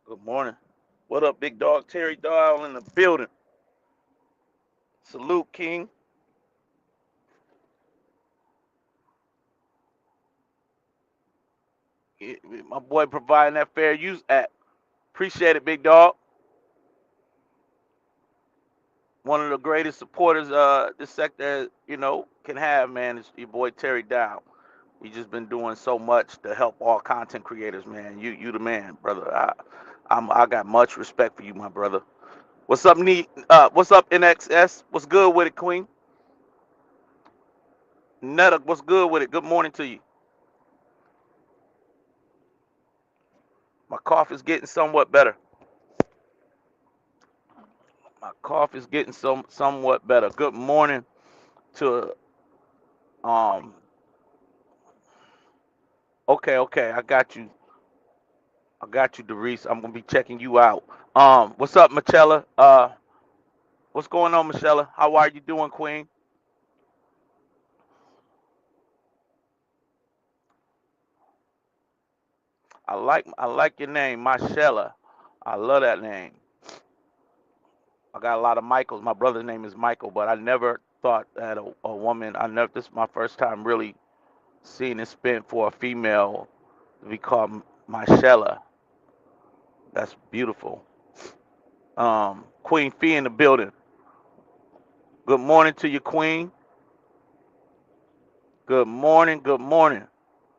Good morning. What up, big dog? Terry Doyle in the building. Salute, King. My boy providing that fair use act. Appreciate it, big dog. One of the greatest supporters this sector, can have, man, is your boy Terry Dow. We just been doing so much to help all content creators, man. You the man, brother. I got much respect for you, my brother. What's up, what's up, NXS? What's good with it, Queen? Netta, what's good with it? Good morning to you. My cough is getting somewhat better. My cough is getting somewhat better. Good morning to um. Okay, I got you. I got you, Doris. I'm gonna be checking you out. What's up, Michella? What's going on, Michella? How are you doing, Queen? I like your name, Michella. I love that name. I got a lot of Michaels. My brother's name is Michael, but I never thought that a woman. I never. This is my first time really seeing it spent for a female to be called Michella. That's beautiful. Queen Fee in the building. Good morning to you, Queen. Good morning. Good morning.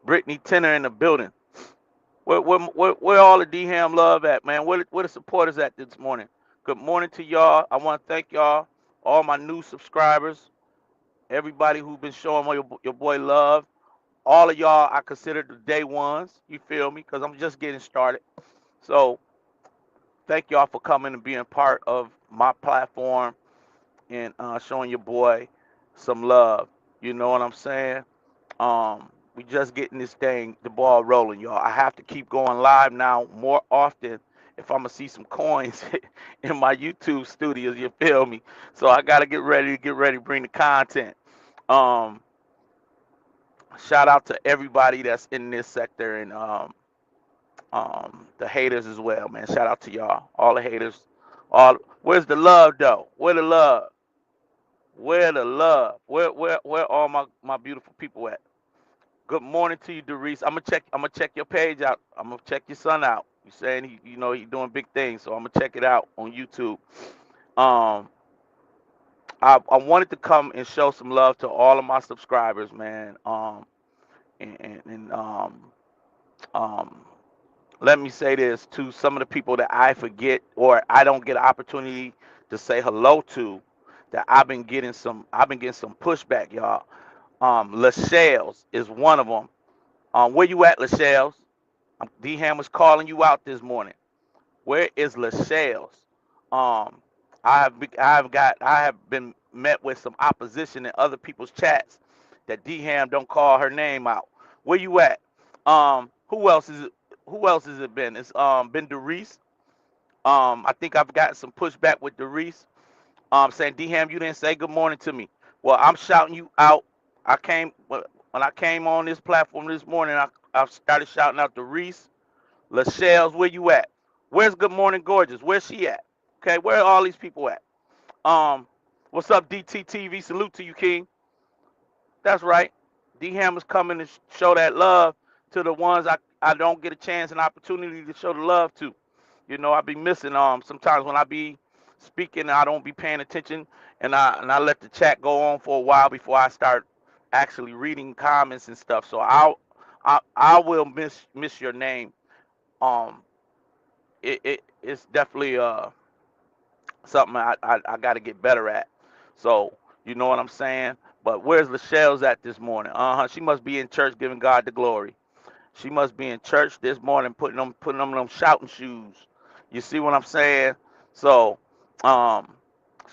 Brittany Tenner in the building. Where all the D Ham love at, man? Where the supporters at this morning? Good morning to y'all. I want to thank y'all, all my new subscribers, everybody who's been showing your boy love. All of y'all, I consider the day ones. You feel me? Because I'm just getting started. So thank y'all for coming and being part of my platform and showing your boy some love. You know what I'm saying? We just getting this thing, the ball rolling, y'all. I have to keep going live now more often if I'm gonna see some coins in my YouTube studios. You feel me? So I gotta get ready to bring the content. Um, Shout out to everybody that's in this sector and the haters as well, man. Shout out to y'all, all the haters. All where's the love though? Where the love? Where the love? Where all my beautiful people at? Good morning to you, Doris. I'm gonna check your page out. I'm gonna check your son out. You saying he's doing big things, so I'm gonna check it out on YouTube. Um, I wanted to come and show some love to all of my subscribers, man. And um, let me say this to some of the people that I forget or I don't get an opportunity to say hello to. That I've been getting some pushback, y'all. Lachelles is one of them. Where you at, Lachelles? D Ham was calling you out this morning. Where is Lachelles? Um, I have been met with some opposition in other people's chats that D Ham don't call her name out. Where you at? Who else is it? Who else has it been? It's been Doris. I think I've gotten some pushback with Doris. Saying D Ham, you didn't say good morning to me. Well, I'm shouting you out. When I came on this platform this morning. I started shouting out Doris. Lachelle's, where you at? Where's Good Morning Gorgeous? Where's she at? Okay, where are all these people at? Um, what's up, DTTV? Salute to you, King. That's right. D Hammer's coming to show that love to the ones I don't get a chance and opportunity to show the love to. I be missing sometimes when I be speaking, I don't be paying attention and I let the chat go on for a while before I start actually reading comments and stuff. So I will miss your name. Um, it's definitely something I got to get better at. So you know what I'm saying. But where's Lachelle's at this morning? She must be in church giving God the glory. She must be in church this morning putting on them shouting shoes. You see what I'm saying? So um,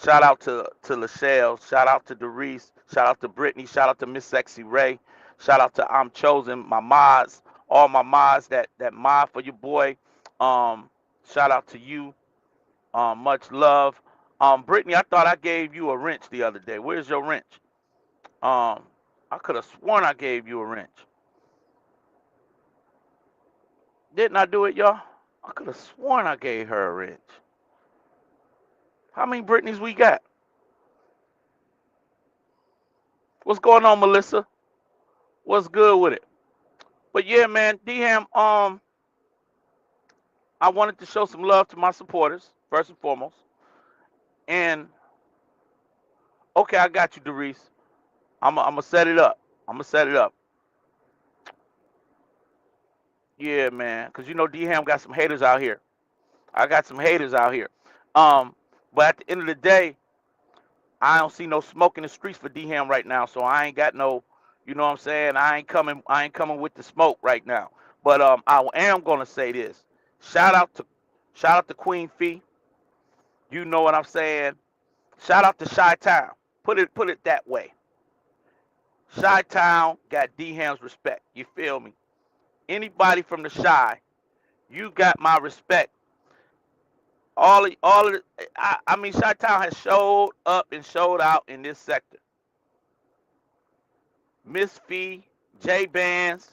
shout out to Lachelle. Shout out to Doris. Shout out to Brittany. Shout out to Miss Sexy Ray. Shout out to I'm Chosen. My mods, all my mods that mod for your boy. Um, Shout out to you. Much love. Brittany, I thought I gave you a wrench the other day. Where's your wrench? Um, I could have sworn I gave you a wrench. Didn't I do it, y'all? I could have sworn I gave her a wrench. How many Britneys we got? What's going on, Melissa? What's good with it? But yeah, man, D-Ham, I wanted to show some love to my supporters, first and foremost. And okay, I got you, Doris. I'm gonna set it up. I'm gonna set it up. Yeah, man, cause you know D-Ham got some haters out here. I got some haters out here. Um, but at the end of the day, I don't see no smoke in the streets for D-Ham right now. So I ain't got no, you know what I'm saying? I ain't coming with the smoke right now. But I am gonna say this. Shout out to shout out to Queen Fee. You know what I'm saying? Shout out to Chi Town. Put it that way. Chi Town got D-Ham's respect. You feel me? Anybody from the Chi, you got my respect. All of the, I mean, Chi Town has showed up and showed out in this sector. Miss Fee, J Bands,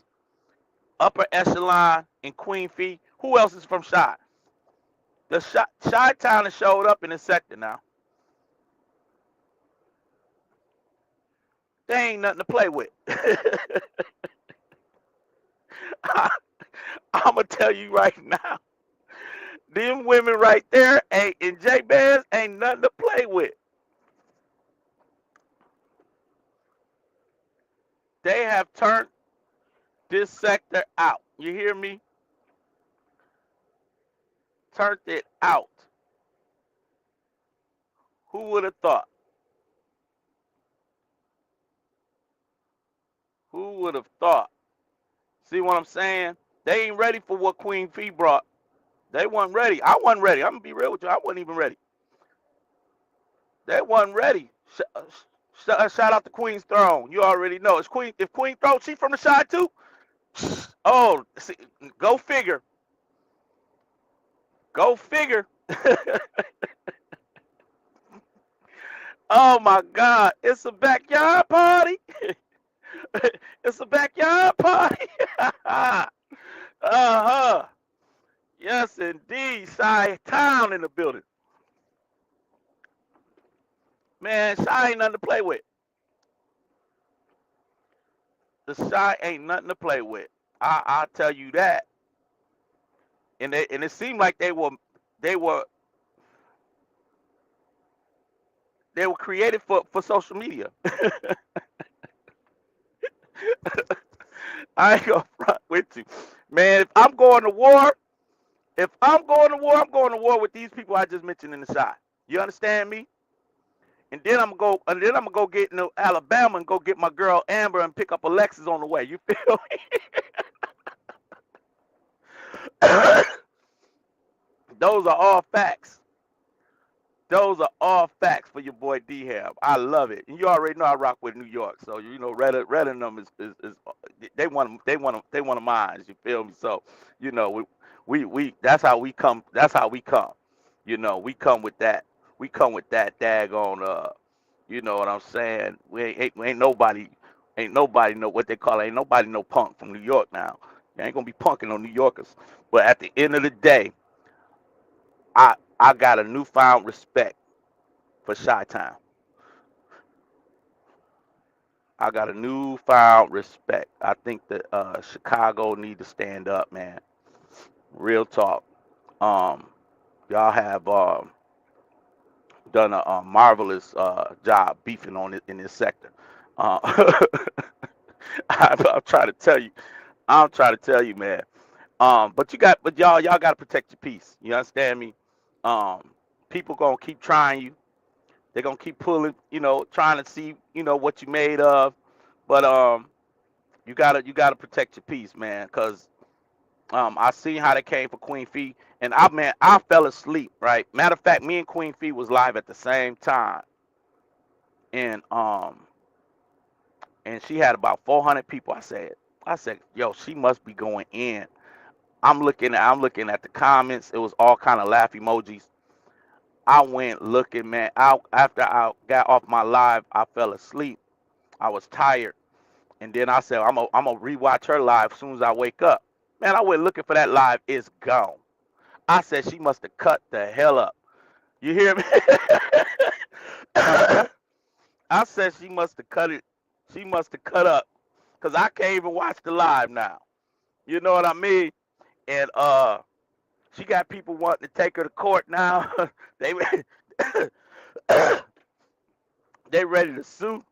Upper Echelon, and Queen Fee. Who else is from Chi? The Chi Town has showed up in this sector now. They ain't nothing to play with. I'm gonna tell you right now, them women right there ain't in J Bands ain't nothing to play with. They have turned this sector out. You hear me? Turned it out. Who would have thought? Who would have thought? See what I'm saying? They ain't ready for what Queen Fee brought. They wasn't ready. I wasn't ready. I'm gonna be real with you. I wasn't even ready. They wasn't ready. Shout out to Queen's Throne. You already know. It's Queen. If Queen Throne, she from the side too. Oh, see, go figure. Go figure. Oh my God! It's a backyard party. It's a backyard party. Uh-huh. Yes, indeed. Side town in the building. Man, Shy ain't nothing to play with. The Shy ain't nothing to play with. I'll tell you that. And it seemed like they were they were created for social media. I ain't gonna front with you. Man, if I'm going to war, I'm going to war with these people I just mentioned in the Shy. You understand me? And then I'm gonna go get into Alabama and go get my girl Amber and pick up Alexis on the way. You feel me? Those are all facts. Those are all facts for your boy D Ham. I love it. And you already know I rock with New York. So you know Red and them is they want of mine. You feel me? So, you know, we that's how we come. That's how we come. You know, we come with that. We come with that daggone you know what I'm saying? We ain't nobody know what they call it. Ain't nobody no punk from New York now. You ain't gonna be punking on New Yorkers. But at the end of the day, I got a newfound respect for Chi-Town. I got a newfound respect. I think that Chicago need to stand up, man. Real talk. Um, y'all have done a marvelous job beefing on it in this sector. Uh, I'm trying to tell you. I'm trying to tell you, man. But y'all got to protect your peace. You understand me? Um, People gonna keep trying you. They're gonna keep pulling, trying to see, what you made of. But you gotta protect your peace, man, because I seen how they came for Queen Fee, and I fell asleep. Right, matter of fact, me and Queen Fee was live at the same time, and she had about 400 people. I said, yo, she must be going in. I'm looking at the comments. It was all kind of laugh emojis. I went looking, man. After I got off my live, I fell asleep. I was tired. And then I said, I'm gonna rewatch her live as soon as I wake up. Man, I went looking for that live. It's gone. I said she must have cut the hell up. You hear me? I said she must have cut it. She must have cut up. Cause I can't even watch the live now. You know what I mean? And she got people wanting to take her to court now. they they ready to sue.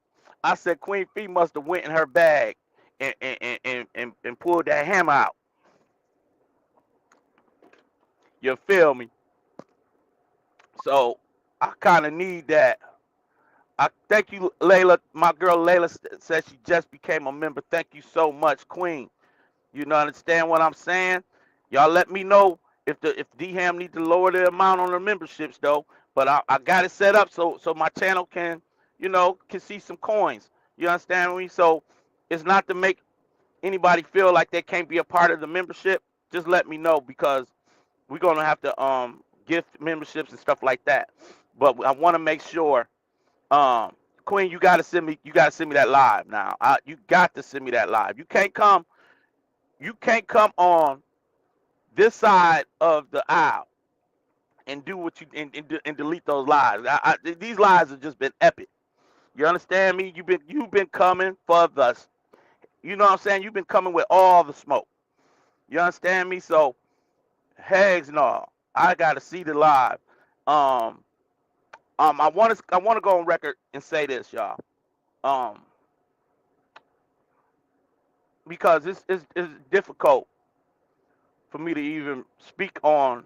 I said Queen Fee must have went in her bag and pulled that hammer out. You feel me? So I kind of need that. I thank you, Layla. My girl Layla says she just became a member. Thank you so much, Queen. You know, understand what I'm saying? Y'all let me know if D-Ham need to lower the amount on the memberships though. But I got it set up so my channel can, can see some coins. You understand me? So it's not to make anybody feel like they can't be a part of the membership. Just let me know because we're gonna have to gift memberships and stuff like that. But I want to make sure, Queen, you gotta send me that live now. You got to send me that live. You can't come on this side of the aisle and do what you and delete those lives. These lives have just been epic. You understand me? You've been coming for the, you know what I'm saying? You've been coming with all the smoke. You understand me? So, hegs no, I gotta see the live. I want to go on record and say this, y'all. Because it's difficult for me to even speak on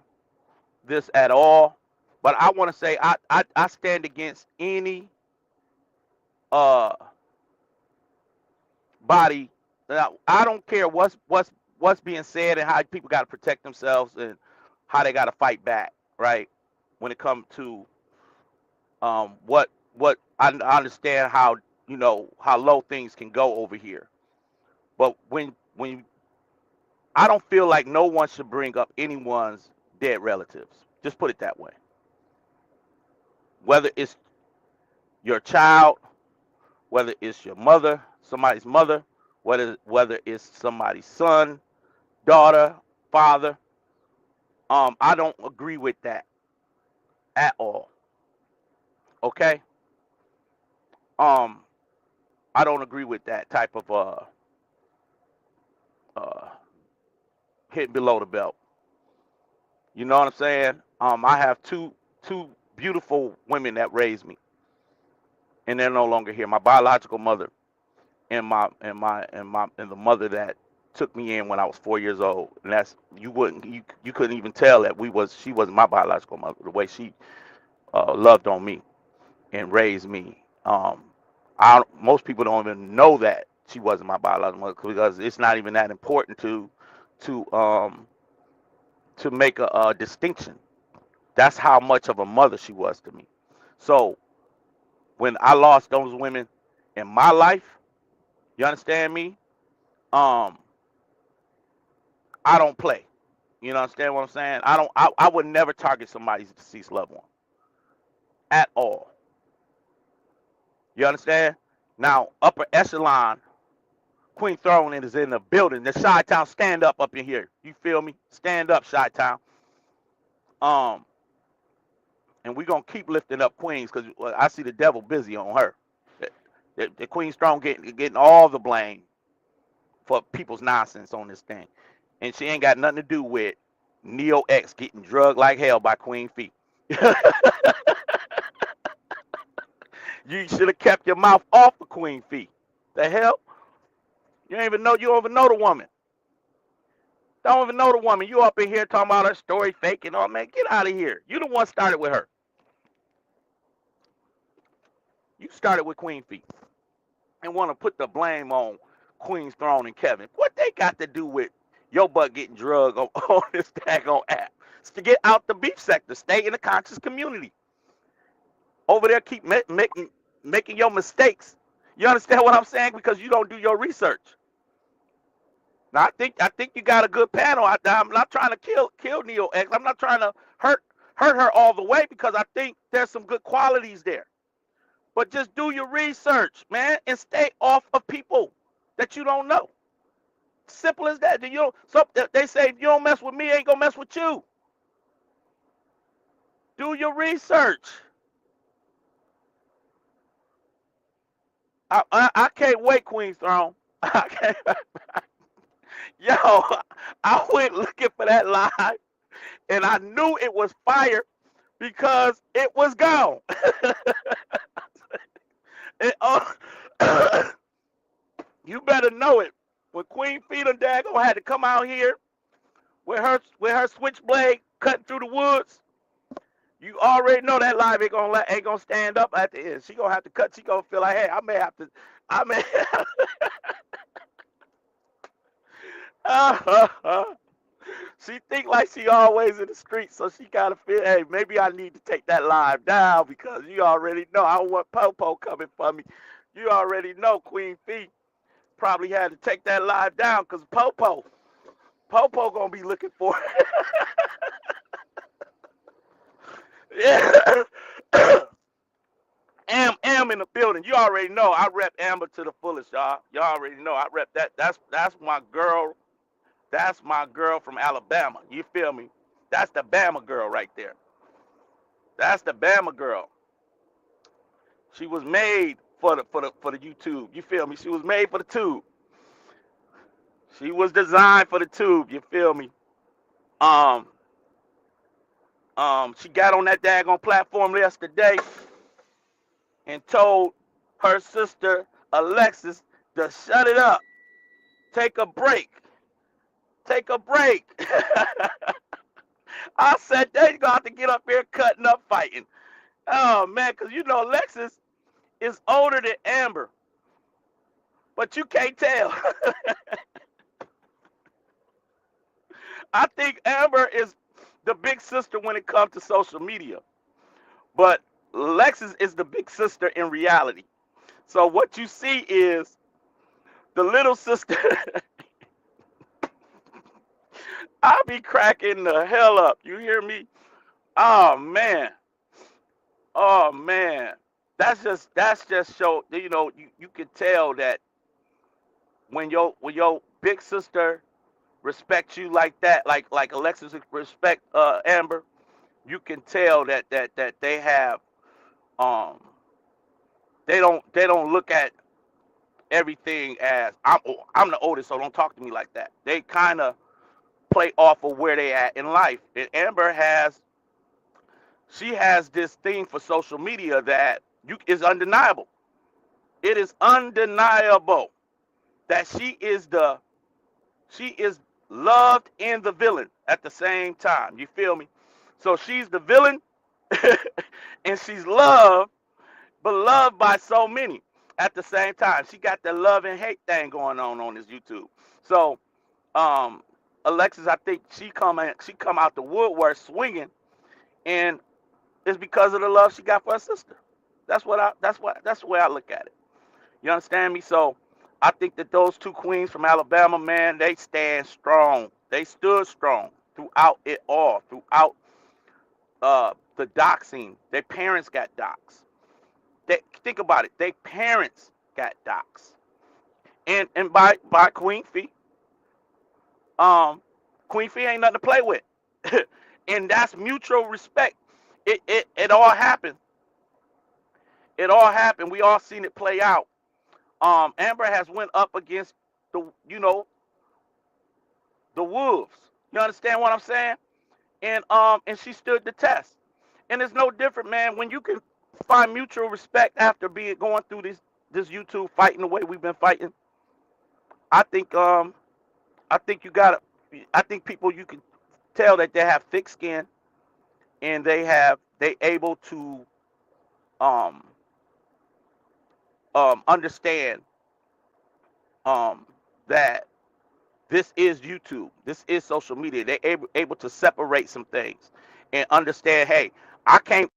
this at all. But I want to say I stand against any body. Now, I don't care what's being said and how people got to protect themselves and how they got to fight back, right? When it comes to what I understand how how low things can go over here. But when I don't feel like no one should bring up anyone's dead relatives. Just put it that way. Whether it's your child, whether it's your mother, somebody's mother, whether it's somebody's son, daughter, father, I don't agree with that at all. Okay? I don't agree with that type of hitting below the belt. You know what I'm saying? I have two beautiful women that raised me, and they're no longer here. My biological mother and the mother that took me in when I was 4 years old. And that's you couldn't even tell that she wasn't my biological mother. The way she loved on me and raised me. Most people don't even know that she wasn't my biological mother because it's not even that important to make a distinction. That's how much of a mother she was to me. So when I lost those women in my life, you understand me? I don't play. You know, understand what I'm saying? I would never target somebody's deceased loved one at all. You understand? Now, upper echelon, Queen Throne is in the building. The Chi-Town, stand up in here. You feel me? Stand up, Chi-Town. And we're going to keep lifting up Queens because I see the devil busy on her. The Queen Strong getting all the blame for people's nonsense on this thing. And she ain't got nothing to do with Neo X getting drugged like hell by Queen Fee. You should have kept your mouth off of Queen Fee. The hell? You don't even know the woman. Don't even know the woman. You up in here talking about her story fake and all, man. Get out of here. You the one started with her. You started with Queen Fee. And want to put the blame on Queen's Throne and Kevin. What they got to do with your butt getting drugged on this daggone app? It's to get out the beef sector. Stay in the conscious community. Over there, keep making your mistakes. You understand what I'm saying? Because you don't do your research. Now, I think you got a good panel. I'm not trying to kill Neo X. I'm not trying to hurt her all the way because I think there's some good qualities there. But just do your research, man, and stay off of people that you don't know. Simple as that. So they say if you don't mess with me, I ain't gonna mess with you. Do your research. I can't wait, Queen's Throne. I can't, yo, I went looking for that live, and I knew it was fire because it was gone. And, you better know it. When Queen Feet and Dago had to come out here with her switchblade cutting through the woods, you already know that live ain't gonna stand up at the end. She gonna have to cut. She gonna feel like, hey, I may have to. I may. She think like she always in the street, so she gotta feel, hey, maybe I need to take that live down because you already know I don't want Popo coming for me. You already know Queen Fee probably had to take that live down because Popo gonna be looking for it. Yeah. Am in the building. You already know I rep Amber to the fullest, y'all. Y'all already know I rep that. That's my girl. That's my girl from Alabama. You feel me? That's the Bama girl right there. That's the Bama girl. She was made for the YouTube. You feel me? She was made for the tube. She was designed for the tube. You feel me? Um, she got on that daggone platform yesterday and told her sister Alexis to shut it up. Take a break. Take a break. I said they got to get up here cutting up fighting. Oh man, because you know Alexis is older than Amber, but you can't tell. I think Amber is the big sister when it comes to social media, but Alexis is the big sister in reality. So what you see is the little sister. I be cracking the hell up. You hear me? Oh man. Oh man. That's just show, you know, you can tell that when your big sister respects you like that, like Alexis respect Amber, you can tell that they have um they don't look at everything as I'm the oldest, so don't talk to me like that. They kind of play off of where they at in life. And Amber has this thing for social media that you is undeniable. It is undeniable that she is loved and the villain at the same time. You feel me? So she's the villain and she's loved, but loved by so many at the same time. She got the love and hate thing going on this YouTube. So um, Alexis, I think she come out the woodwork swinging, and it's because of the love she got for her sister. That's the way I look at it. You understand me? So I think that those two queens from Alabama, man, they stand strong. They stood strong throughout it all, throughout the doxing. Their parents got doxed. Think about it. Their parents got doxed, and by Queen Fee. Queen Fee ain't nothing to play with, and that's mutual respect. It all happened. It all happened. We all seen it play out. Amber has went up against the wolves. You understand what I'm saying? And she stood the test. And it's no different, man. When you can find mutual respect after being going through this YouTube fighting the way we've been fighting, I think I think you got to I think people, you can tell that they have thick skin, and they able to um understand um that this is YouTube. This is social media. They're able to separate some things and understand, hey, I can't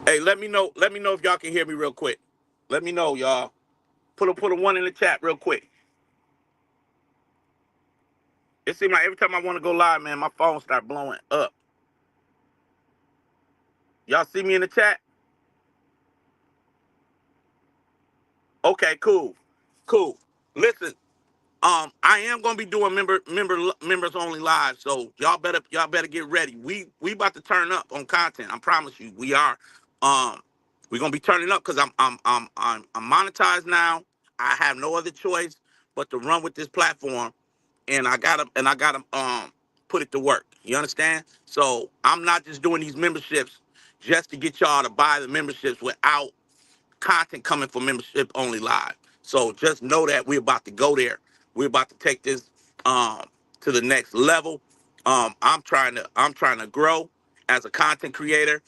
Hey, let me know. Let me know if y'all can hear me real quick. Let me know, y'all. Put a one in the chat real quick. It seems like every time I want to go live, man, my phone start blowing up. Y'all see me in the chat? Okay, cool, cool. Listen, I am gonna be doing members only live, so y'all better get ready. We about to turn up on content. I promise you, we are. We're gonna be turning up because I'm monetized now. I have no other choice but to run with this platform, and I gotta put it to work. You understand? So I'm not just doing these memberships just to get y'all to buy the memberships without content coming from membership only live. So just know that we're about to go there. We're about to take this um to the next level. I'm trying to grow as a content creator.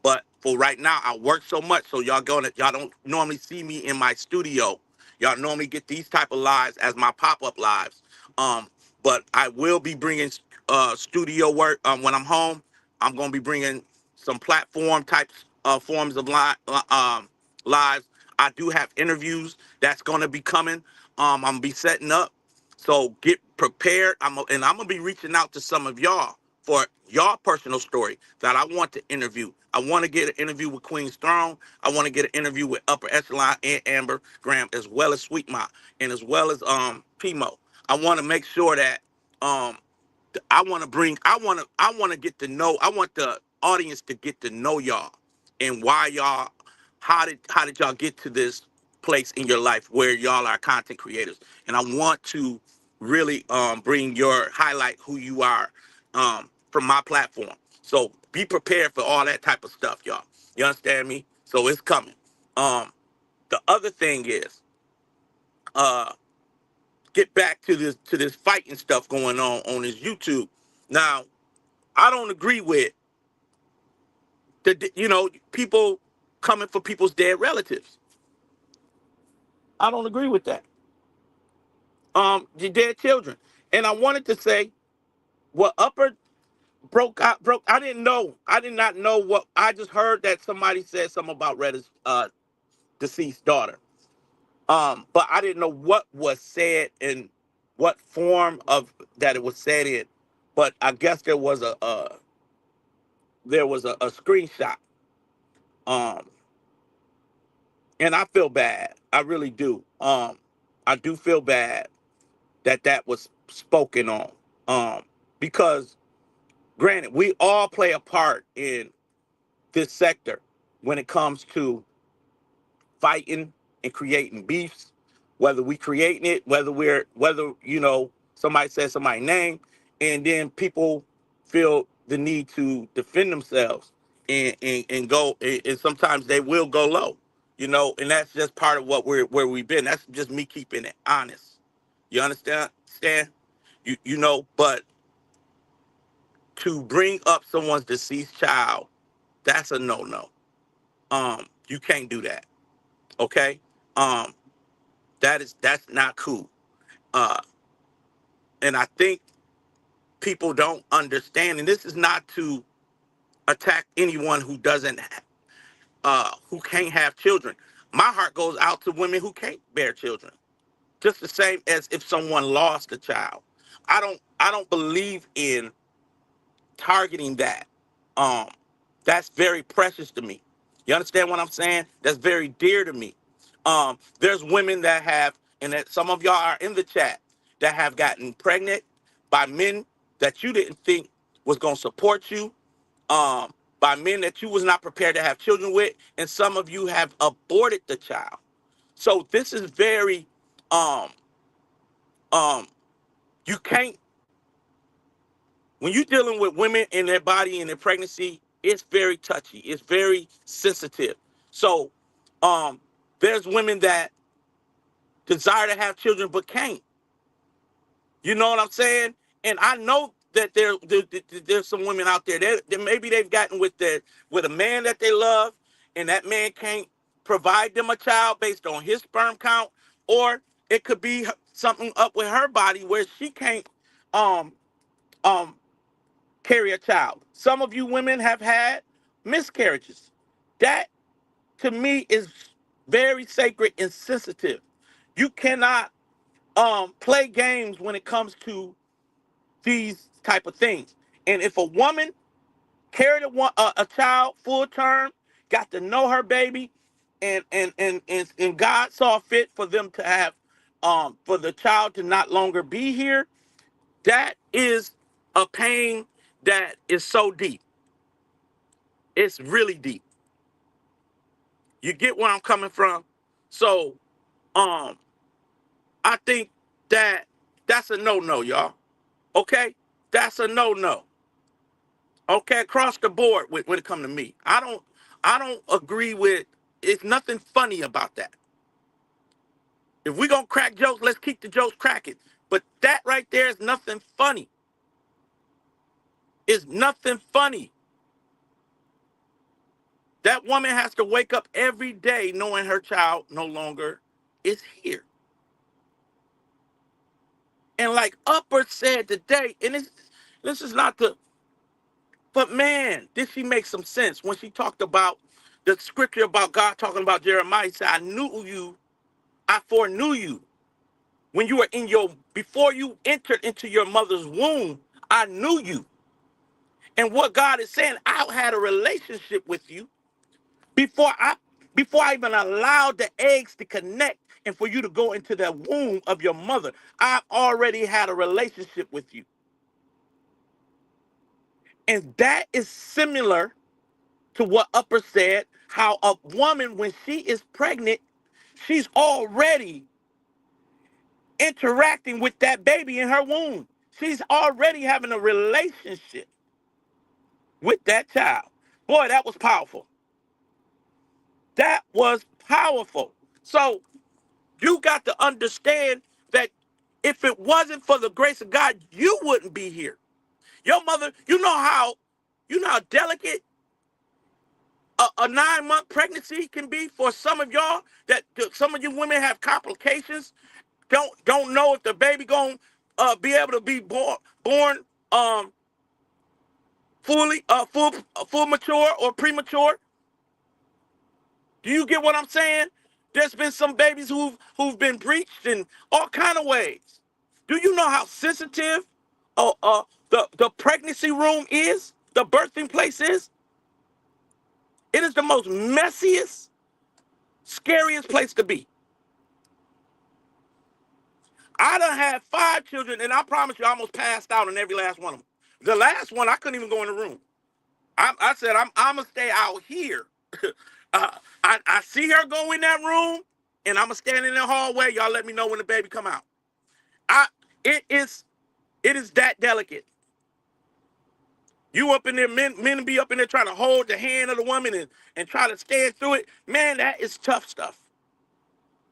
But for right now, I work so much, so y'all don't normally see me in my studio. Y'all normally get these type of lives as my pop-up lives. Um, but I will be bringing studio work when I'm home. I'm gonna be bringing some platform types forms of lives. I do have interviews that's gonna be coming. I'm gonna be setting up. So get prepared. And I'm gonna be reaching out to some of y'all for your personal story that I want to interview. I want to get an interview with Queen's Throne. I want to get an interview with Upper Echelon and Amber Graham, as well as Sweet Ma, and as well as Pimo. I want to make sure that um I want to get to know. I want the audience to get to know y'all and why y'all. How did y'all get to this place in your life where y'all are content creators? And I want to really bring your highlight who you are from my platform. So be prepared for all that type of stuff, y'all. You understand me? So it's coming. Um, the other thing is, uh, get back to this fighting stuff going on this YouTube. Now, I don't agree with people coming for people's dead relatives. I don't agree with that. The dead children. And I wanted to say what Upper broke. I didn't know. I did not know what. I just heard that somebody said something about Retta's deceased daughter. But I didn't know what was said and what form of that it was said in. But I guess there was a screenshot. Um, and I feel bad. I really do. I do feel bad that that was spoken on. Because granted, we all play a part in this sector when it comes to fighting and creating beefs, whether we creating it, whether somebody says somebody's name, and then people feel the need to defend themselves and go and sometimes they will go low, and that's just part of where we've been. That's just me keeping it honest. You understand? Stan? But to bring up someone's deceased child, that's a no-no. You can't do that. Okay? Um, that's not cool. Uh, and I think people don't understand, and this is not to attack anyone who can't have children. My heart goes out to women who can't bear children, just the same as if someone lost a child. I don't believe in targeting that. Um, that's very precious to me. You understand what I'm saying? That's very dear to me. There's women that have, and that some of y'all are in the chat, that have gotten pregnant by men that you didn't think was gonna support you, by men that you was not prepared to have children with, and some of you have aborted the child. So this is very, um, um, you can't when you're dealing with women in their body and their pregnancy, it's very touchy. It's very sensitive. So, um, there's women that desire to have children but can't. You know what I'm saying? And I know that there's some women out there that maybe they've gotten with a man that they love, and that man can't provide them a child based on his sperm count, or it could be something up with her body where she can't um um carry a child. Some of you women have had miscarriages. That to me is very sacred and sensitive. You cannot play games when it comes to these type of things. And if a woman carried a child full term, got to know her baby, and God saw fit for them to have for the child to not longer be here, that is a pain that is so deep. It's really deep. You get where I'm coming from? So um I think that that's a no-no, y'all. Okay? That's a no-no. Okay, across the board when it comes to me. I don't agree with, it's nothing funny about that. If we're gonna crack jokes, let's keep the jokes cracking. But that right there is nothing funny. It's nothing funny. That woman has to wake up every day knowing her child no longer is here. And like Upper said today, and this is not the, but man, did she make some sense when she talked about the scripture about God talking about Jeremiah. He said, I knew you, I foreknew you. When you were before you entered into your mother's womb, I knew you. And what God is saying, I had a relationship with you before I even allowed the eggs to connect and for you to go into the womb of your mother. I already had a relationship with you. And that is similar to what Upper said, how a woman, when she is pregnant, she's already interacting with that baby in her womb. She's already having a relationship with that child. Boy, that was powerful. That was powerful. So you got to understand that if it wasn't for the grace of God, you wouldn't be here. Your mother, you know how delicate a 9-month pregnancy can be for some of y'all, that some of you women have complications, don't know if the baby gonna be able to be born full mature or premature. Do you get what I'm saying? There's been some babies who've been breached in all kind of ways. Do you know how sensitive the pregnancy room is? The birthing place is? It is the most messiest, scariest place to be. I done had 5 children, and I promise you, I almost passed out in every last one of them. The last one, I couldn't even go in the room. I said, I'm gonna stay out here. I see her go in that room, and I'm gonna stand in the hallway. Y'all let me know when the baby come out. It is that delicate. You up in there, men be up in there trying to hold the hand of the woman and try to stand through it. Man, that is tough stuff.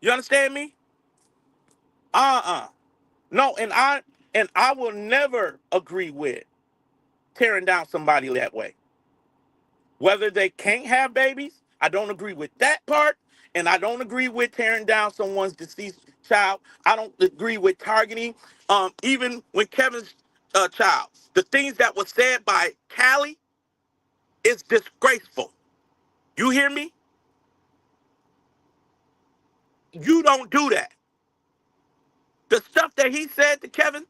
You understand me? No, and I will never agree with tearing down somebody that way. Whether they can't have babies, I don't agree with that part. And I don't agree with tearing down someone's deceased child. I don't agree with targeting. Even when Kevin's child, the things that were said by Cali is disgraceful. You hear me? You don't do that. The stuff that he said to Kevin,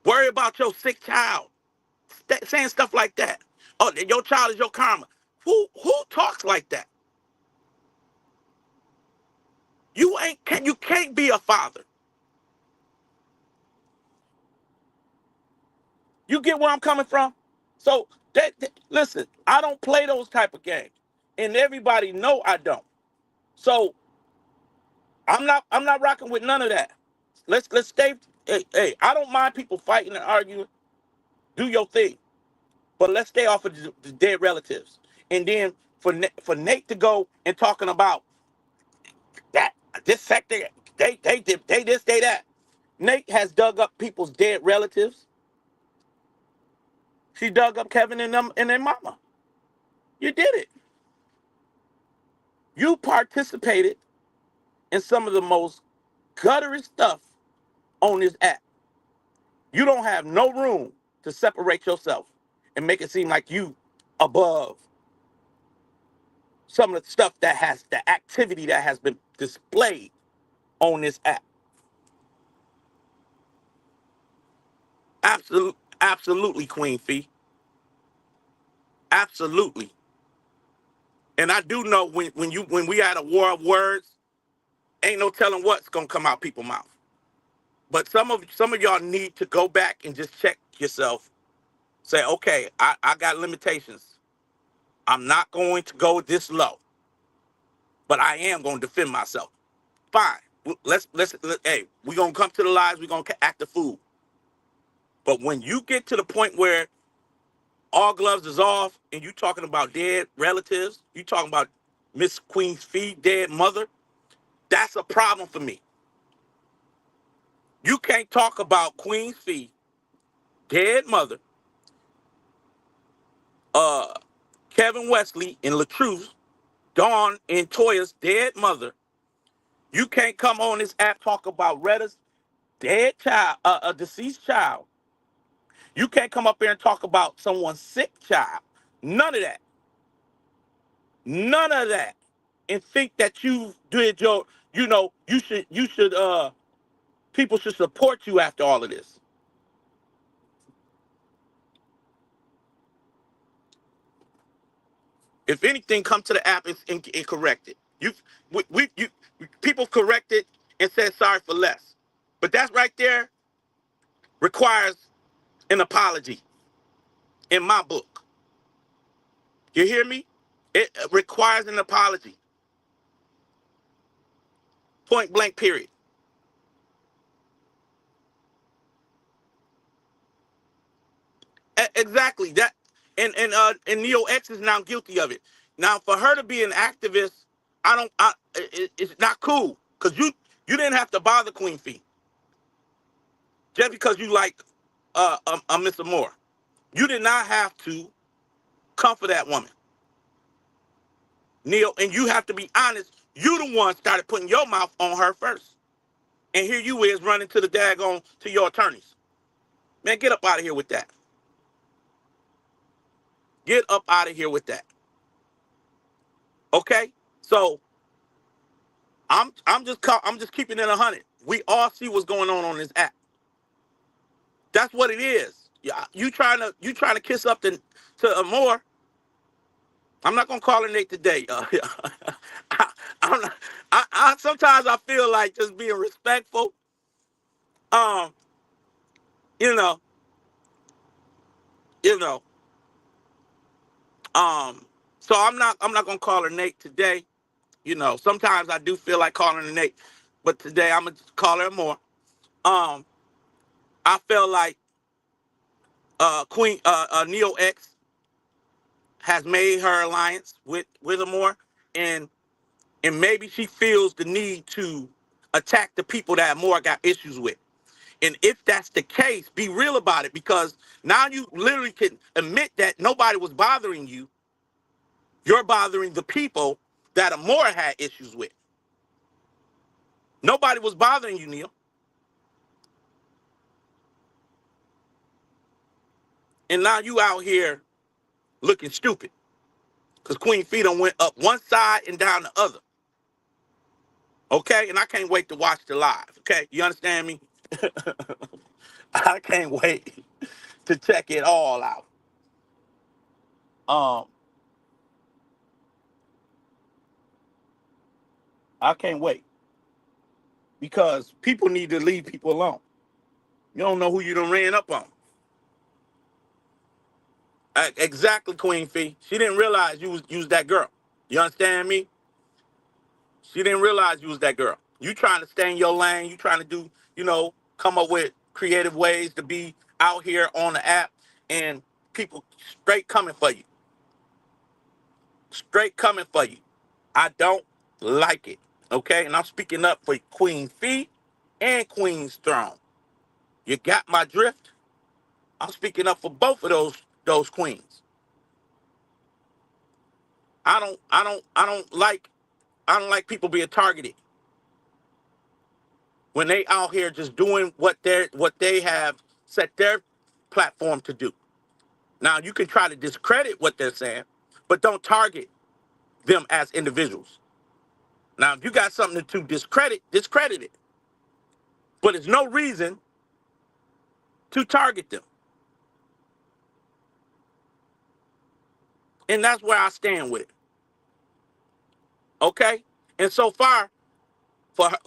worry about your sick child. Saying stuff like that. Oh, your child is your karma. Who talks like that? You can't be a father. You get where I'm coming from? So listen, I don't play those type of games. And everybody know I don't. So I'm not rocking with none of that. Let's stay. Hey, I don't mind people fighting and arguing. Do your thing. But let's stay off of the dead relatives. And then for Nate to go and talking about that this sector, they did they this, they that. Nate has dug up people's dead relatives. She dug up Kevin and them and their mama. You did it. You participated in some of the most guttery stuff on this app. You don't have no room to separate yourself and make it seem like you above some of the stuff that has the activity that has been displayed on this app. Absolutely, Queen Fee. Absolutely. And I do know when we had a war of words, ain't no telling what's gonna come out people's mouth. But some of y'all need to go back and just check yourself. Say, okay, I got limitations. I'm not going to go this low, but I am going to defend myself. Fine. Hey, we're going to come to the lies. We're going to act the fool. But when you get to the point where all gloves is off and you talking about dead relatives, you talking about Miss Queen's Fee, dead mother, that's a problem for me. You can't talk about Queen's Fee, dead mother, Kevin Wesley and Latruce, Dawn and Toya's dead mother. You can't come on this app talk about Retta's dead child, a deceased child. You can't come up here and talk about someone's sick child. None of that. None of that. And think that you did your, people should support you after all of this. If anything, come to the app and correct it. People correct it and said sorry for less. But that's right there requires an apology in my book. You hear me? It requires an apology. Point blank, period. Exactly that, and Neo X is now guilty of it. Now, for her to be an activist, it's not cool because you didn't have to bother Queen Fee just because you like Mr. Moore. You did not have to come for that woman, Neo, and you have to be honest. You the one started putting your mouth on her first, and here you is running to the daggone to your attorneys. Man, get up out of here with that. Get up out of here with that. Okay, so I'm just keeping it 100. We all see what's going on this app. That's what it is. Yeah, you trying to kiss up to Amore. I'm not gonna call her Nate today. I'm not, sometimes I feel like just being respectful. Um, you know, you know. So I'm not gonna call her Nate today. Sometimes I do feel like calling her Nate, but today I'm gonna call her Amore. I feel like Queen Neo X has made her alliance with Amore, and maybe she feels the need to attack the people that Amore got issues with. And if that's the case, be real about it, because now you literally can admit that nobody was bothering you. You're bothering the people that Amore had issues with. Nobody was bothering you, Neil. And now you out here looking stupid because Queen Fee done went up one side and down the other. Okay? And I can't wait to watch the live. Okay? You understand me? I can't wait to check it all out. I can't wait because people need to leave people alone. You don't know who you done ran up on. Exactly, Queen Fee. She didn't realize you was that girl. You understand me? She didn't realize you was that girl. You trying to stay in your lane. You trying to do, come up with creative ways to be out here on the app, and people straight coming for you. Straight coming for you. I don't like it. Okay? And I'm speaking up for Queen Fee and Queen's Throne. You got my drift? I'm speaking up for both of those queens. I don't like people being targeted when they out here just doing what they have set their platform to do. Now, you can try to discredit what they're saying, but don't target them as individuals. Now, if you got something to discredit it. But there's no reason to target them. And that's where I stand with it. Okay? And so far,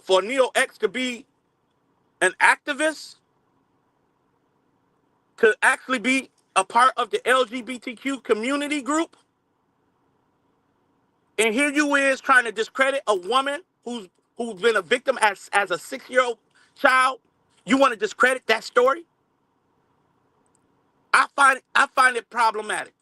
for Neo X to be an activist, to actually be a part of the LGBTQ community group, and here you is trying to discredit a woman who's been a victim as a 6-year-old child. You want to discredit that story? I find it problematic.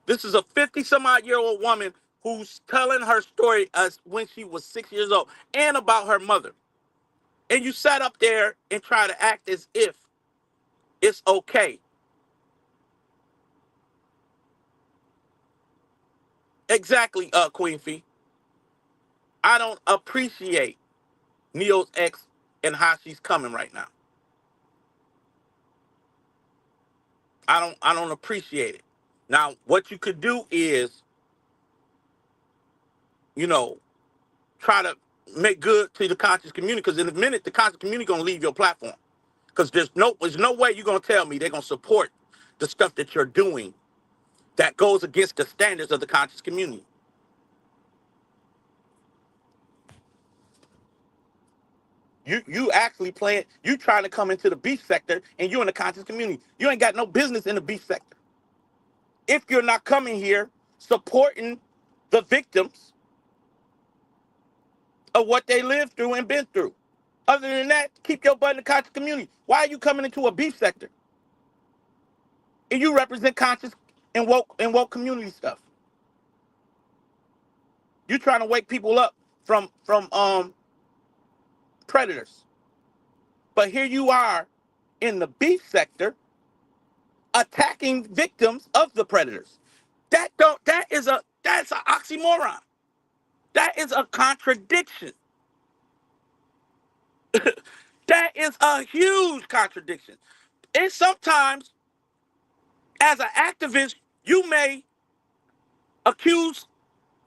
This is a 50-some-odd-year-old woman who's telling her story as when she was 6 years old and about her mother. And you sat up there and try to act as if it's okay. Exactly, Queen Fee. I don't appreciate Neo's ex and how she's coming right now. I don't appreciate it. Now, what you could do is, you know, try to make good to the conscious community, because in a minute the conscious community gonna leave your platform. Because there's no way you're gonna tell me they're gonna support the stuff that you're doing that goes against the standards of the conscious community. You actually you trying to come into the beef sector, and you're in the conscious community. You ain't got no business in the beef sector. If you're not coming here supporting the victims of what they lived through and been through. Other than that, keep your butt in the conscious community. Why are you coming into a beef sector? And you represent conscious and woke community stuff. You trying to wake people up from predators. But here you are in the beef sector attacking victims of the predators. That's an oxymoron. That is a contradiction. That is a huge contradiction. And sometimes, as an activist, you may accuse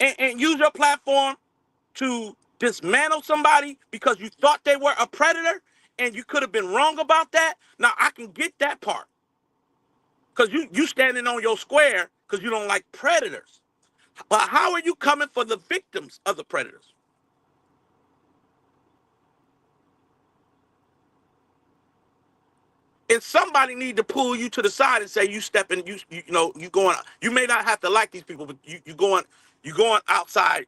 and use your platform to dismantle somebody because you thought they were a predator, and you could have been wrong about that. Now, I can get that part, because you standing on your square because you don't like predators. But how are you coming for the victims of the predators? And somebody need to pull you to the side and say you stepping, you going. You may not have to like these people, but you going outside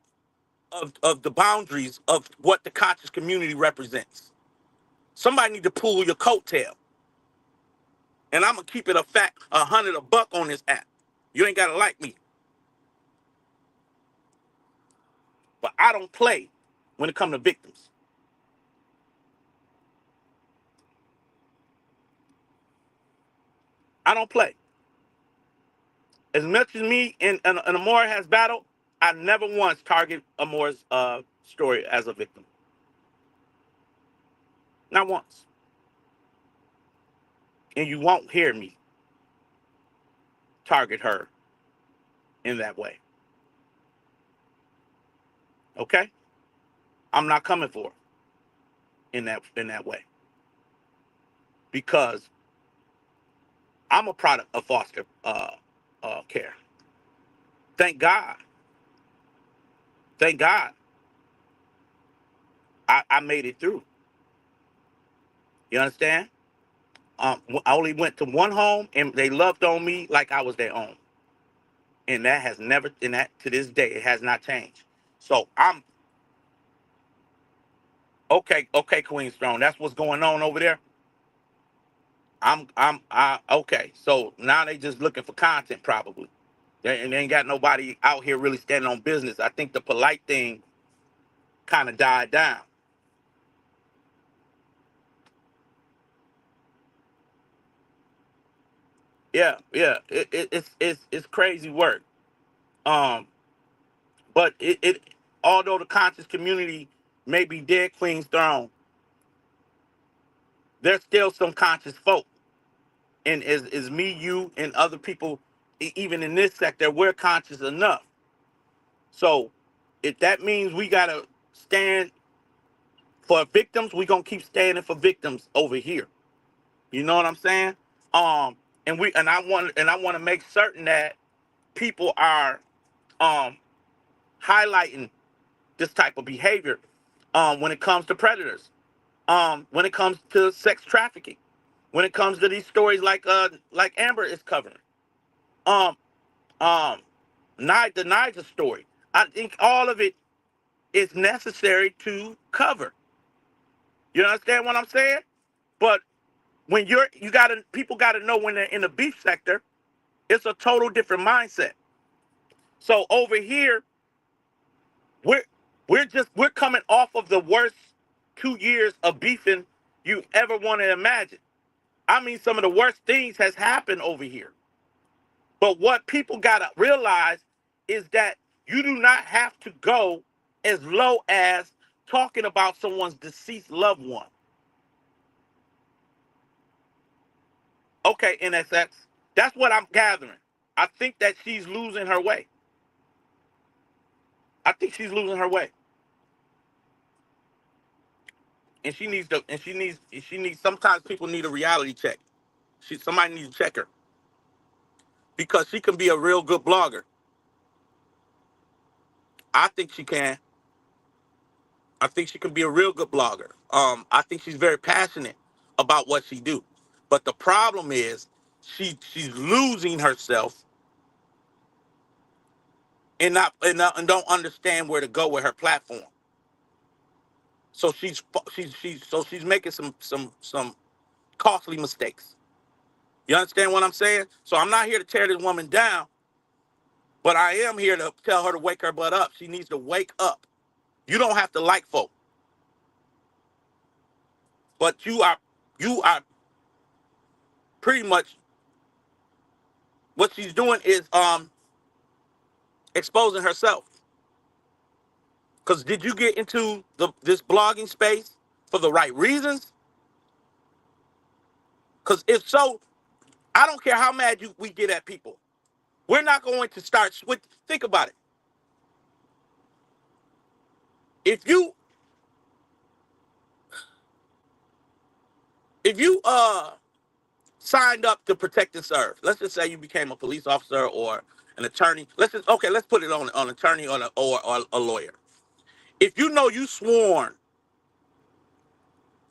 of the boundaries of what the conscious community represents. Somebody need to pull your coattail. And I'm gonna keep it a buck on this app. You ain't gotta like me, but I don't play when it comes to victims. I don't play. As much as me and Amora has battled, I never once target Amora's story as a victim. Not once. And you won't hear me target her in that way. Okay? I'm not coming for her in that way. Because I'm a product of foster care. Thank God. Thank God. I made it through. You understand? I only went to one home, and they loved on me like I was their own. And that has never, and that to this day, it has not changed. So I'm okay, Queen Strong. That's what's going on over there. Okay. So now they just looking for content, probably. And they ain't got nobody out here really standing on business. I think the polite thing kind of died down. Yeah, yeah. It's crazy work. Um, but although the conscious community may be dead, Queen's Throne, there's still some conscious folk and is me, you, and other people, even in this sector, we're conscious enough. So if that means we gotta stand for victims, we gonna keep standing for victims over here. You know what I'm saying? Um, and I want to make certain that people are um highlighting this type of behavior when it comes to predators, when it comes to sex trafficking, when it comes to these stories like Amber is covering. Um, um, the Niger story. I think all of it is necessary to cover. You understand what I'm saying? But when you gotta people gotta know when they're in the beef sector, it's a total different mindset. So over here, we're we're coming off of the worst 2 years of beefing you ever want to imagine. I mean, some of the worst things has happened over here. But what people gotta realize is that you do not have to go as low as talking about someone's deceased loved one. Okay, NSX. That's what I'm gathering. I think that she's losing her way. I think she's losing her way. And she needs sometimes people need a reality check. Somebody needs to check her. Because she can be a real good blogger. I think she can. I think she can be a real good blogger. I think she's very passionate about what she do. But the problem is she's losing herself and don't understand where to go with her platform. So she's making some costly mistakes. You understand what I'm saying? So I'm not here to tear this woman down, but I am here to tell her to wake her butt up. She needs to wake up. You don't have to like folk, but you are pretty much what she's doing is exposing herself. Because did you get into this blogging space for the right reasons? Because if so, I don't care how mad we get at people. We're not going to start switch. Think about it. If you if you signed up to protect and serve, let's just say you became a police officer or an attorney. Let's put it on attorney or a lawyer. If you know you sworn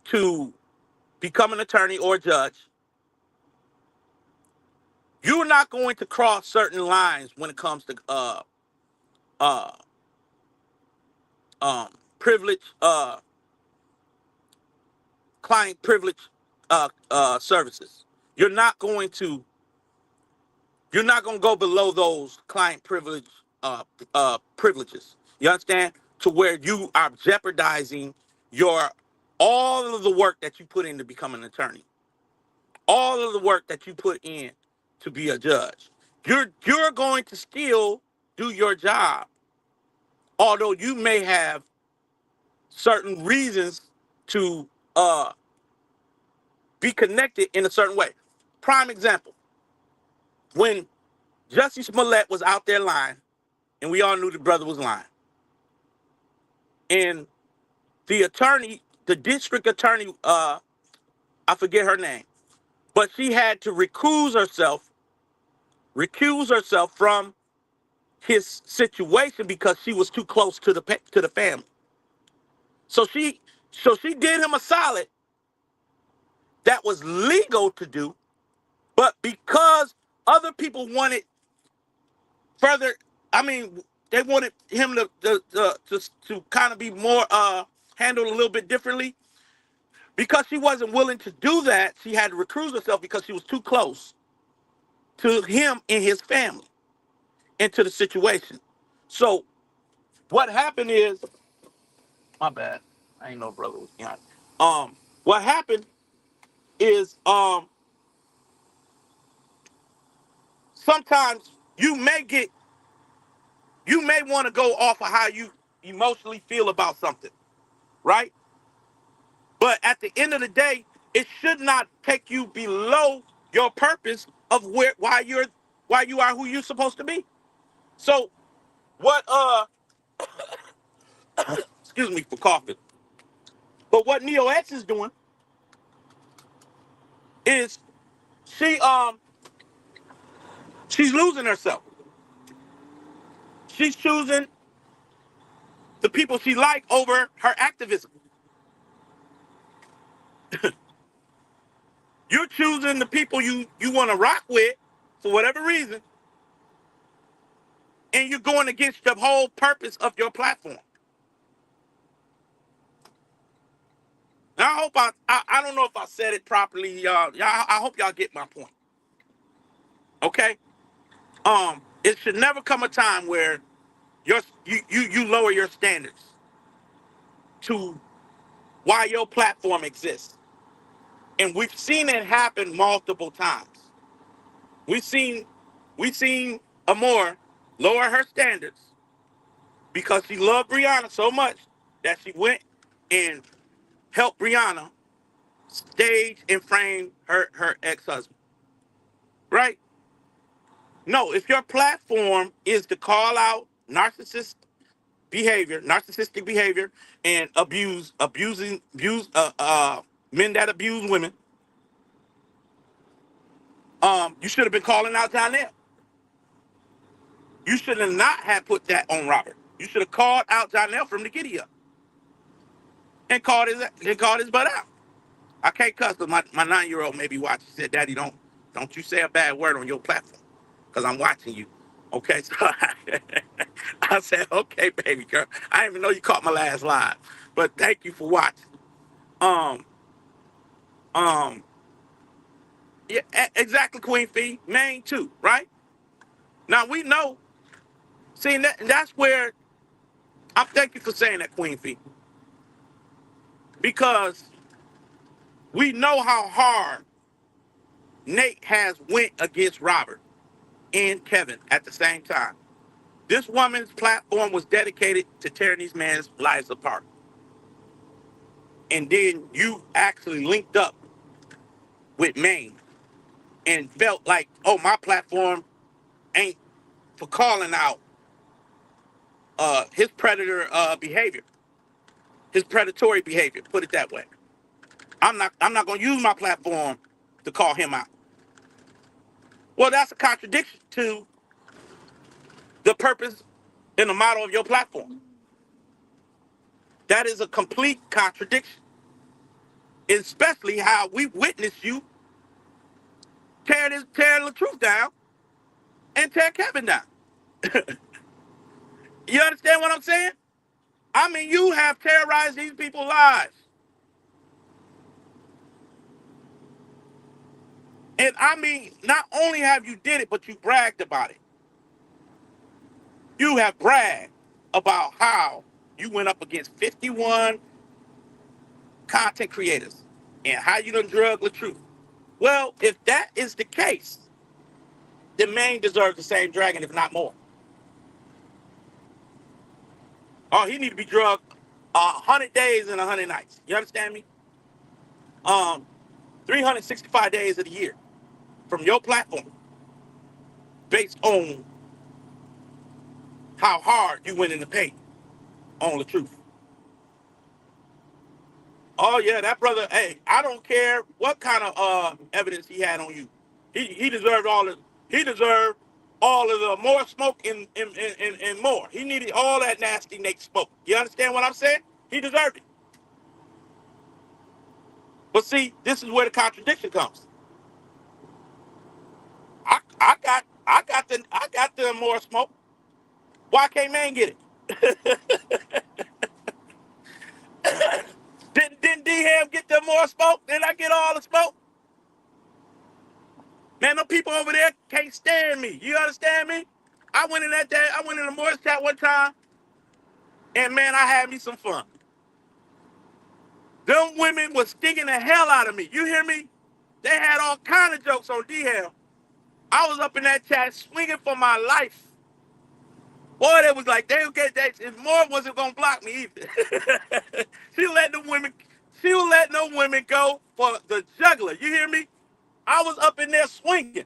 to become an attorney or a judge, you're not going to cross certain lines when it comes to uh privilege, client privilege services. You're not going to go below those client privilege privileges. You understand? To where you are jeopardizing your all of the work that you put in to become an attorney, all of the work that you put in to be a judge. You're going to still do your job, although you may have certain reasons to be connected in a certain way. Prime example, when Jussie Smollett was out there lying, and we all knew the brother was lying, and the attorney, the district attorney, I forget her name, but she had to recuse herself from his situation because she was too close to the family. So she did him a solid that was legal to do, but because other people wanted further, I mean, they wanted him to kind of be more handled a little bit differently. Because she wasn't willing to do that, she had to recuse herself because she was too close to him and his family and to the situation. So what happened is, my bad, I ain't know brother was behind. What happened is sometimes you may get you may want to go off of how you emotionally feel about something, right? But at the end of the day, it should not take you below your purpose of why you are who you're supposed to be. So what excuse me for coughing. But what Neo X is doing is she she's losing herself. She's choosing the people she like over her activism. You're choosing the people you want to rock with for whatever reason, and you're going against the whole purpose of your platform. And I hope I don't know if I said it properly, y'all. I hope y'all get my point. Okay? It should never come a time where you lower your standards to why your platform exists. And we've seen it happen multiple times. We've seen we've seen Amore lower her standards because she loved Brianna so much that she went and helped Brianna stage and frame her ex-husband. Right? No, if your platform is to call out narcissistic behavior, and abuse men that abuse women, you should have been calling out Jonelle. You should have not have put that on Robert. You should have called out Jonelle from the giddy up and called his butt out. I can't cuss because my 9-year-old maybe watching. She said, "Daddy, don't you say a bad word on your platform, because I'm watching you." Okay, so I said, "Okay, baby girl. I didn't even know you caught my last live, but thank you for watching." Um, um, yeah, exactly, Queen Fee, Maine too, right? Now we know. See, that's where I'm. Thank you for saying that, Queen Fee, because we know how hard Nate has went against Robert and Kevin at the same time. This woman's platform was dedicated to tearing these men's lives apart. And then you actually linked up with Maine and felt like, oh, my platform ain't for calling out his predator behavior, his predatory behavior, put it that way. I'm not gonna use my platform to call him out. Well, that's a contradiction to the purpose and the motto of your platform. That is a complete contradiction, especially how we witnessed you tear the truth down and tear Kevin down. You understand what I'm saying? I mean, you have terrorized these people's lives. And I mean, not only have you did it, but you bragged about it. You have bragged about how you went up against 51 content creators and how you done drug the truth. Well, if that is the case, then Maine deserves the same dragon, if not more. Oh, he need to be drugged 100 days and 100 nights. You understand me? Um, 365 days of the year from your platform, based on how hard you went in the paint on the truth. Oh yeah, that brother. Hey, I don't care what kind of evidence he had on you. He deserved all the he deserved all of the more smoke and more. He needed all that nasty Nate smoke. You understand what I'm saying? He deserved it. But see, this is where the contradiction comes. I got the more smoke. Why can't man get it? Didn't D-Ham get the more smoke? Did I get all the smoke? Man, them people over there can't stand me. You understand me? I went in the Morris chat one time, and man, I had me some fun. Them women was stinging the hell out of me. You hear me? They had all kind of jokes on D-Ham. I was up in that chat swinging for my life. Boy, they was like, they would get that. If Moore wasn't gonna block me either. she let them women, she was letting them women go for the juggler. You hear me? I was up in there swinging.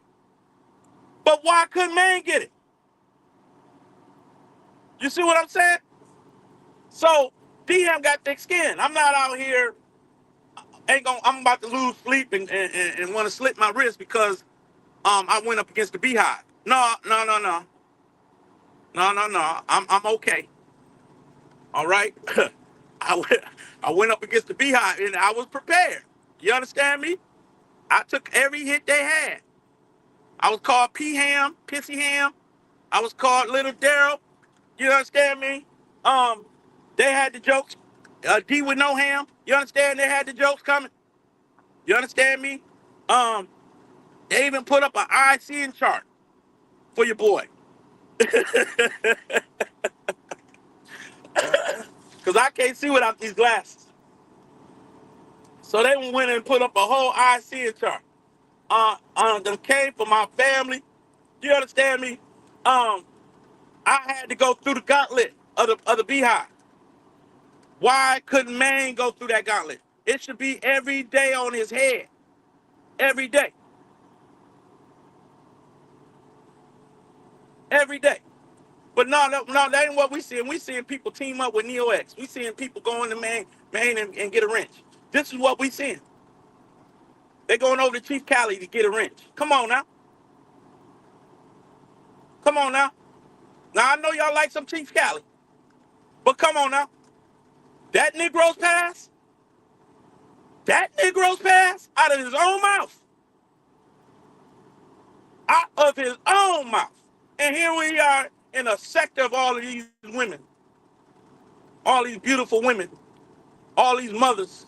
But why couldn't man get it? You see what I'm saying? So DM got thick skin. I'm not out here. I'm about to lose sleep and want to slip my wrist because I went up against the beehive. No, no, no, no, no, no, no. I'm okay. All right. I went I went up against the beehive and I was prepared. You understand me? I took every hit they had. I was called P Ham, Pissy Ham. I was called Little Daryl. You understand me? Um, they had the jokes. D with no ham. You understand? They had the jokes coming. You understand me? Um, they even put up an eye seeing chart for your boy. Cause I can't see without these glasses. So they went and put up a whole eye seeing chart. Them came for my family. You understand me? Um, I had to go through the gauntlet of the beehive. Why couldn't man go through that gauntlet? It should be every day on his head. Every day. Every day. But no, no, no, that ain't what we seeing. We seeing people team up with Neo X. We seeing people go into man and get a wrench. This is what we seeing. They going over to Chief Cali to get a wrench. Come on now. Come on now. Now I know y'all like some Chief Cali, but come on now. That Negro's pass, that Negro's pass out of his own mouth. Out of his own mouth. And here we are in a sector of all of these women, all these beautiful women, all these mothers,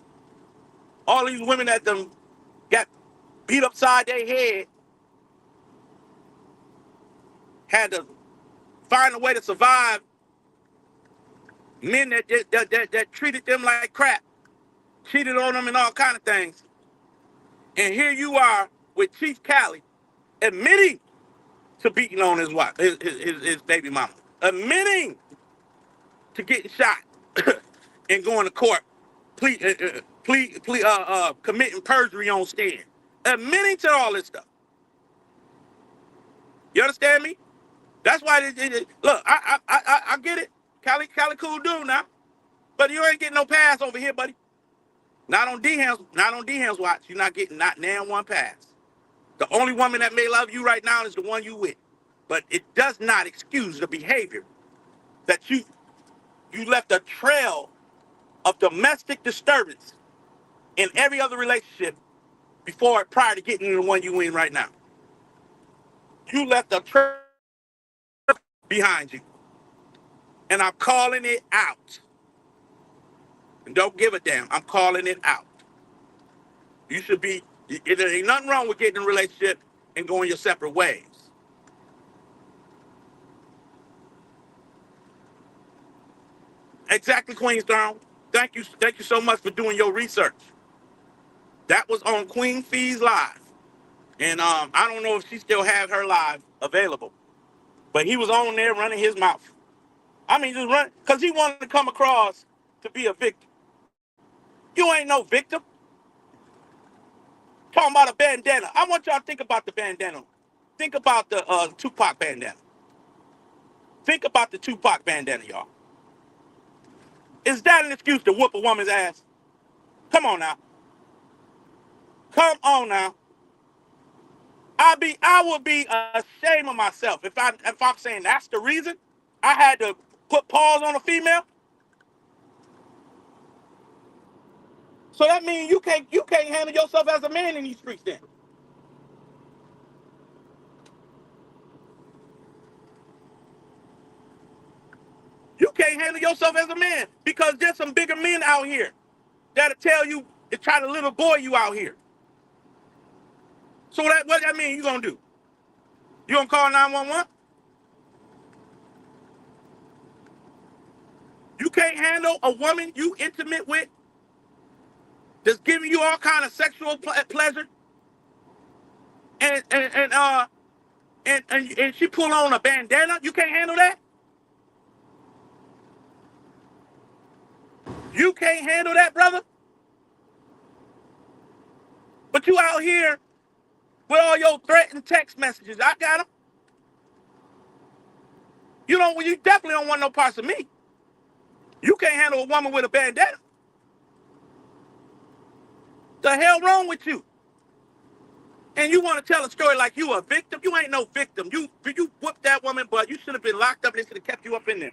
all these women that them got beat upside their head, had to find a way to survive. Men that treated them like crap, cheated on them and all kind of things. And here you are with Chief Cali admitting to beating on his wife, his baby mama, admitting to getting shot and going to court, committing perjury on stand, admitting to all this stuff. You understand me? That's why look. I get it. Cali, cool dude now, but you ain't getting no pass over here, buddy. Not on D Ham's watch. You're not getting not now one pass. The only woman that may love you right now is the one you with, but it does not excuse the behavior that you left a trail of domestic disturbance in every other relationship prior to getting in the one you in right now. You left a trail behind you. And I'm calling it out. And don't give a damn. I'm calling it out. You should be, there ain't nothing wrong with getting in a relationship and going your separate ways. Exactly, Queenstown. Thank you so much for doing your research. That was on Queen Fee's Live. And I don't know if she still have her live available. But he was on there running his mouth. I mean, just run, because he wanted to come across to be a victim. You ain't no victim. Talking about a bandana. I want y'all to think about the bandana. Think about the Tupac bandana. Think about the Tupac bandana, y'all. Is that an excuse to whoop a woman's ass? Come on now. Come on now. I would be ashamed of myself if I'm saying that's the reason I had to put paws on a female. So that means you can't handle yourself as a man in these streets then. You can't handle yourself as a man because there's some bigger men out here that'll tell you to try to little boy you out here. So what that mean you gonna do? You gonna call 911? You can't handle a woman you intimate with that's giving you all kind of sexual pleasure, and she pull on a bandana. You can't handle that. You can't handle that, brother. But you out here with all your threatening text messages. I got them. You definitely don't want no parts of me. You can't handle a woman with a bandana. The hell wrong with you? And you want to tell a story like you a victim? You ain't no victim. You whooped that woman, but you should have been locked up. They should have kept you up in there.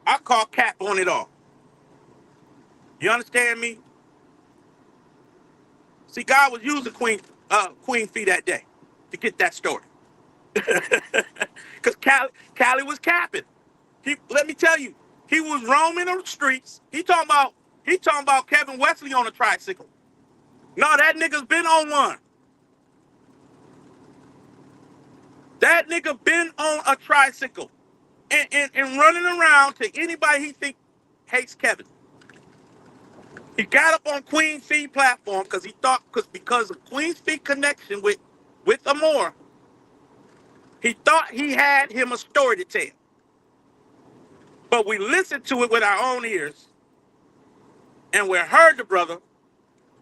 I call cap on it all. You understand me? See, God was using Queen Fee that day to get that story. Because Cali was capping. Let me tell you, he was roaming the streets. He talking about Kevin Wesley on a tricycle. No, that nigga's been on one. That nigga been on a tricycle and running around to anybody he think hates Kevin. He got up on Queen Fee platform because he thought because of Queen Fee connection with Amore, he thought he had him a story to tell. But we listened to it with our own ears, and we heard the brother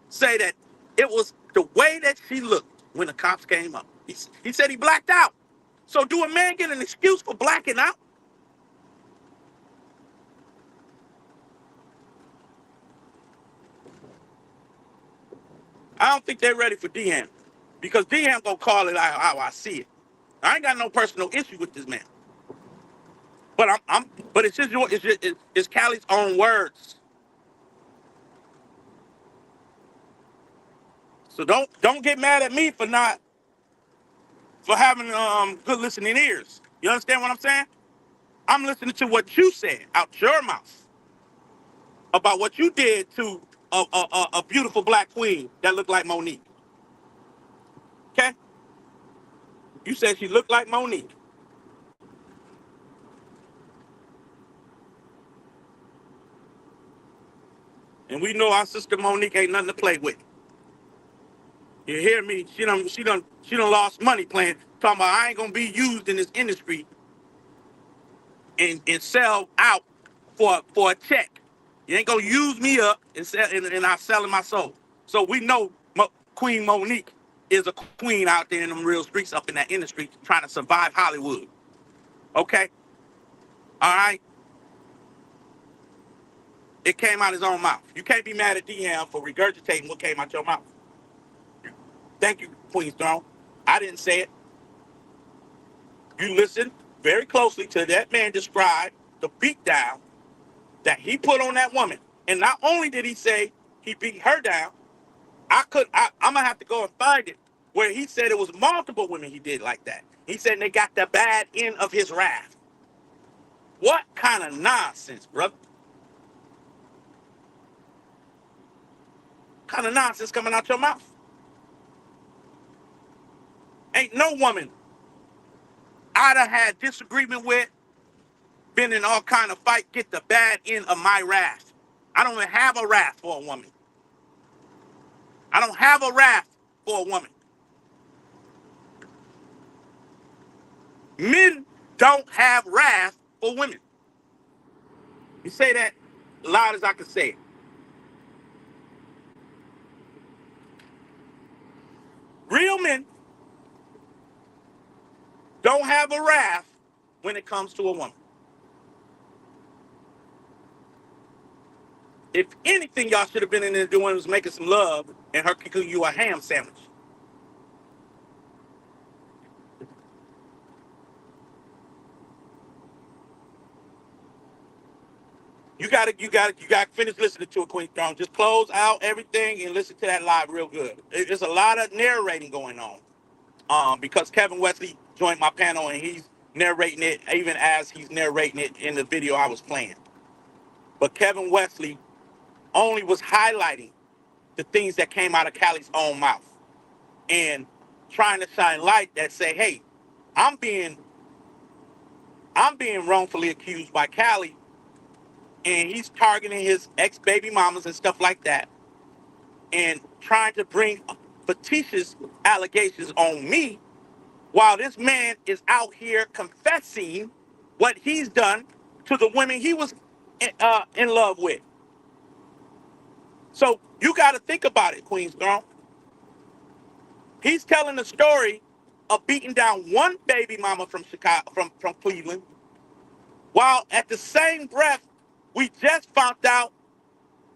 say that it was the way that she looked when the cops came up. He said he blacked out. So do a man get an excuse for blacking out? I don't think they're ready for D-Ham. Because D-Ham gonna call it how I see it. I ain't got no personal issue with this man. But but it's Cali's own words. So don't get mad at me for having good listening ears. You understand what I'm saying? I'm listening to what you said out your mouth about what you did to a beautiful black queen that looked like Monique. Okay? You said she looked like Monique. And we know our sister Monique ain't nothing to play with. You hear me? She done lost money playing, talking about I ain't gonna be used in this industry and sell out for a check. You ain't gonna use me up and sell and I'm selling my soul. So we know Queen Monique is a queen out there in them real streets up in that industry trying to survive Hollywood. Okay? All right? It came out his own mouth. You can't be mad at D-Ham for regurgitating what came out your mouth. Thank you, Queen's Throne. I didn't say it. You listened very closely to that man describe the beatdown that he put on that woman. And not only did he say he beat her down, I'm gonna have to go and find it where he said it was multiple women he did like that. He said they got the bad end of his wrath. What kind of nonsense, brother? What kind of nonsense coming out your mouth? Ain't no woman I'd have had disagreement with, been in all kind of fight, get the bad end of my wrath. I don't even have a wrath for a woman. I don't have a wrath for a woman. Men don't have wrath for women. You say that loud as I can say it. Real men don't have a wrath when it comes to a woman. If anything y'all should have been in there doing was making some love and her cooking you a ham sandwich. You gotta finish listening to it, Queen Throne. Just close out everything and listen to that live real good. There's a lot of narrating going on. Because Kevin Wesley joined my panel and he's narrating it even as he's narrating it in the video I was playing. But Kevin Wesley only was highlighting the things that came out of Cali's own mouth and trying to shine light that say, hey, I'm being wrongfully accused by Cali, and he's targeting his ex-baby mamas and stuff like that, and trying to bring fictitious allegations on me while this man is out here confessing what he's done to the women he was in love with. So you got to think about it, Queen's Throne. He's telling the story of beating down one baby mama from Chicago, from Cleveland, while at the same breath, we just found out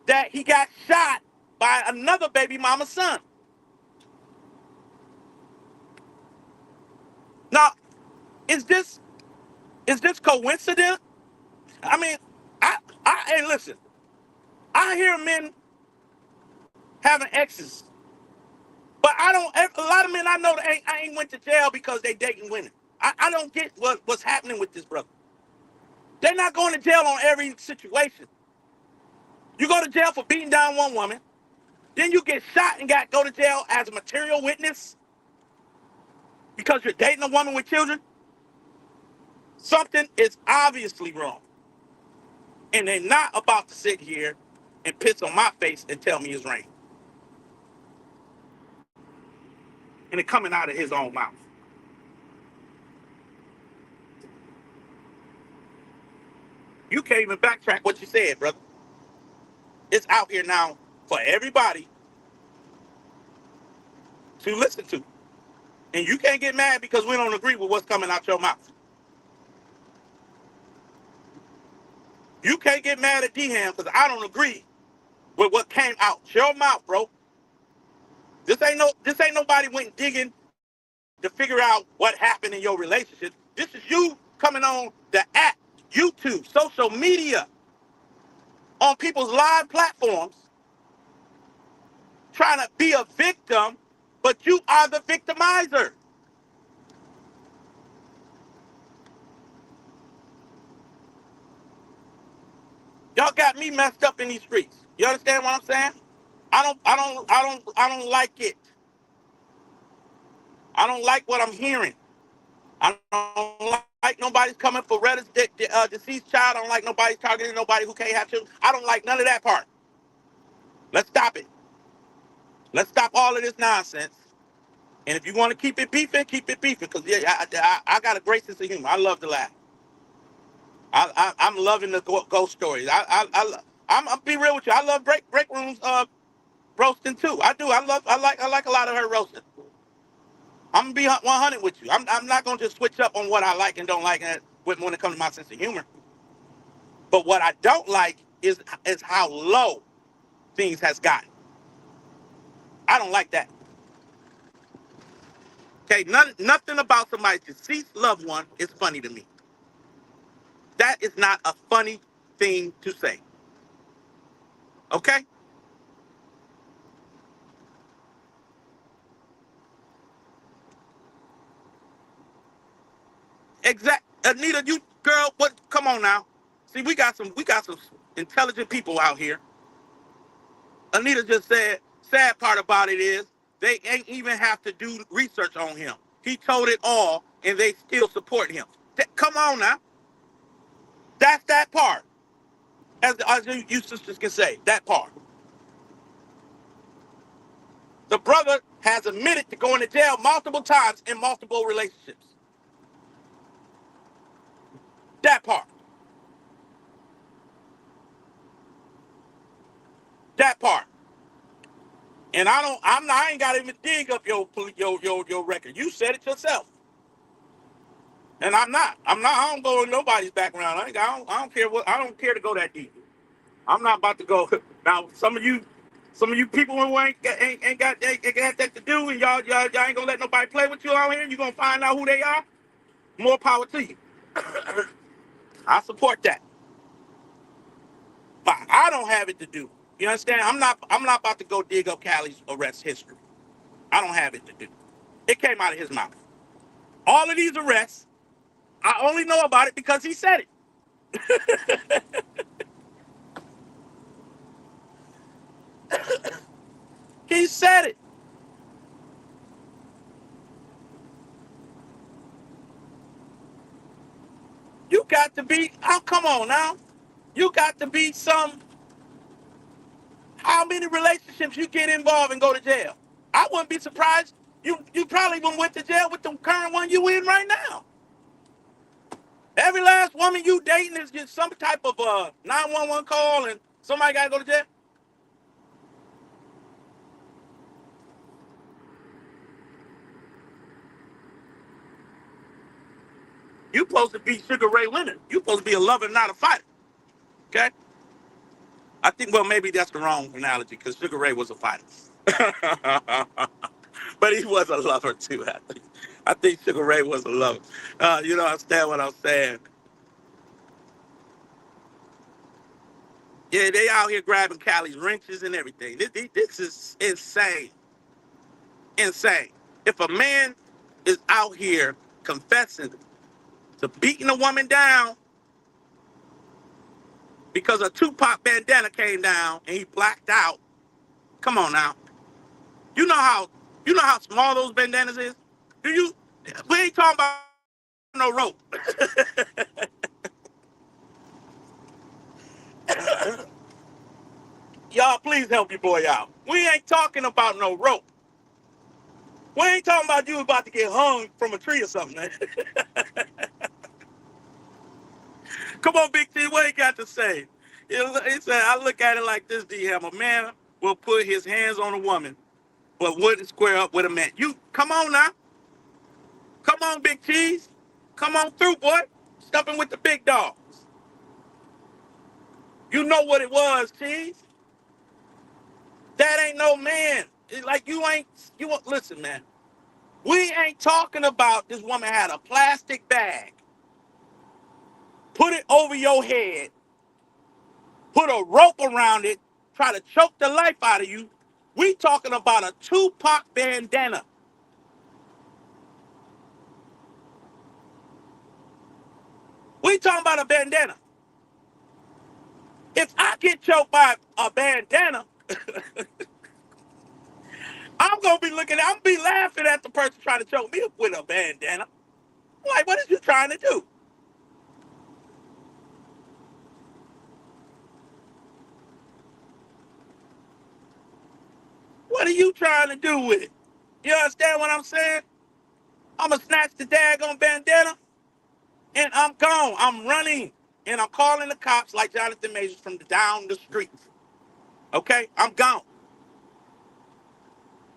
that he got shot by another baby mama's son. Now, is this coincidence? I mean, hey, listen. I hear men having exes, but I don't. A lot of men I know that ain't went to jail because they dating women. I don't get what's happening with this brother. They're not going to jail on every situation. You go to jail for beating down one woman, then you get shot and go to jail as a material witness because you're dating a woman with children. Something is obviously wrong, and they're not about to sit here and piss on my face and tell me it's rain, and it coming out of his own mouth. You can't even backtrack what you said, brother. It's out here now for everybody to listen to. And you can't get mad because we don't agree with what's coming out your mouth. You can't get mad at D-Ham because I don't agree with what came out your mouth, bro. This ain't nobody went digging to figure out what happened in your relationship. This is you coming on the app, YouTube, social media, on people's live platforms, trying to be a victim, but you are the victimizer. Y'all got me messed up in these streets. You understand what I'm saying? I don't like it. I don't like what I'm hearing. I don't like nobody's coming for Reddit's deceased child. I don't like nobody targeting nobody who can't have children. I don't like none of that part. Let's stop it. Let's stop all of this nonsense. And if you want to keep it beefing, keep it beefing. Because yeah, I got a great sense of humor. I love to laugh. I'm loving the ghost stories. I'm be real with you. I love break rooms roasting too. I do. I like a lot of her roasting. I'm gonna be 100 with you. I'm not gonna just switch up on what I like and don't like when it comes to my sense of humor. But what I don't like is how low things has gotten. I don't like that. Okay, nothing about somebody's deceased loved one is funny to me. That is not a funny thing to say. Okay? Exact. Anita, you girl, what? Come on now. See, we got some intelligent people out here. Anita just said, sad part about it is they ain't even have to do research on him. He told it all, and they still support him. Come on now. That's that part. As you sisters can say, that part. The brother has admitted to going to jail multiple times in multiple relationships. That part. That part. And I ain't got to even dig up your record. You said it yourself. And I don't go in nobody's background. I don't care what. I don't care to go that deep. I'm not about to go. Now, some of you people who ain't got that to do, and y'all ain't gonna let nobody play with you out here. You gonna find out who they are. More power to you. I support that, but I don't have it to do. You understand? I'm not about to go dig up Cali's arrest history. I don't have it to do. It came out of his mouth. All of these arrests, I only know about it because he said it. He said it. You got to be. Oh, come on now. You got to be some. How many relationships you get involved and go to jail? I wouldn't be surprised. You probably went to jail with the current one you in right now. Every last woman you dating is just some type of 911 call and somebody got to go to jail. You supposed to be Sugar Ray Leonard. You supposed to be a lover, not a fighter. Okay? I think, well, maybe that's the wrong analogy because Sugar Ray was a fighter. But he was a lover too. I think Sugar Ray was a lover. You know, understand what I'm saying? Yeah, they out here grabbing Cali's wrenches and everything. This is insane. Insane. If a man is out here confessing to beating a woman down because a Tupac bandana came down and he blacked out, come on now. You know how small those bandanas is? Do you? We ain't talking about no rope. Y'all, please help your boy out. We ain't talking about no rope. We ain't talking about you about to get hung from a tree or something. Come on, Big T, what you got to say? He said, I look at it like this, D-Ham. A man will put his hands on a woman, but wouldn't square up with a man. You, come on now. Come on, Big Cheese. Come on through, boy. Stepping with the big dogs. You know what it was, Cheese. That ain't no man. It's like listen, man. We ain't talking about this woman had a plastic bag, put it over your head, put a rope around it, try to choke the life out of you. We talking about a Tupac bandana. We talking about a bandana. If I get choked by a bandana, I'm gonna be laughing at the person trying to choke me up with a bandana. Like, what is you trying to do? What are you trying to do with it? You understand what I'm saying? I'm gonna snatch the daggone bandana and I'm gone. I'm running and I'm calling the cops like Jonathan Majors from down the street. Okay, I'm gone.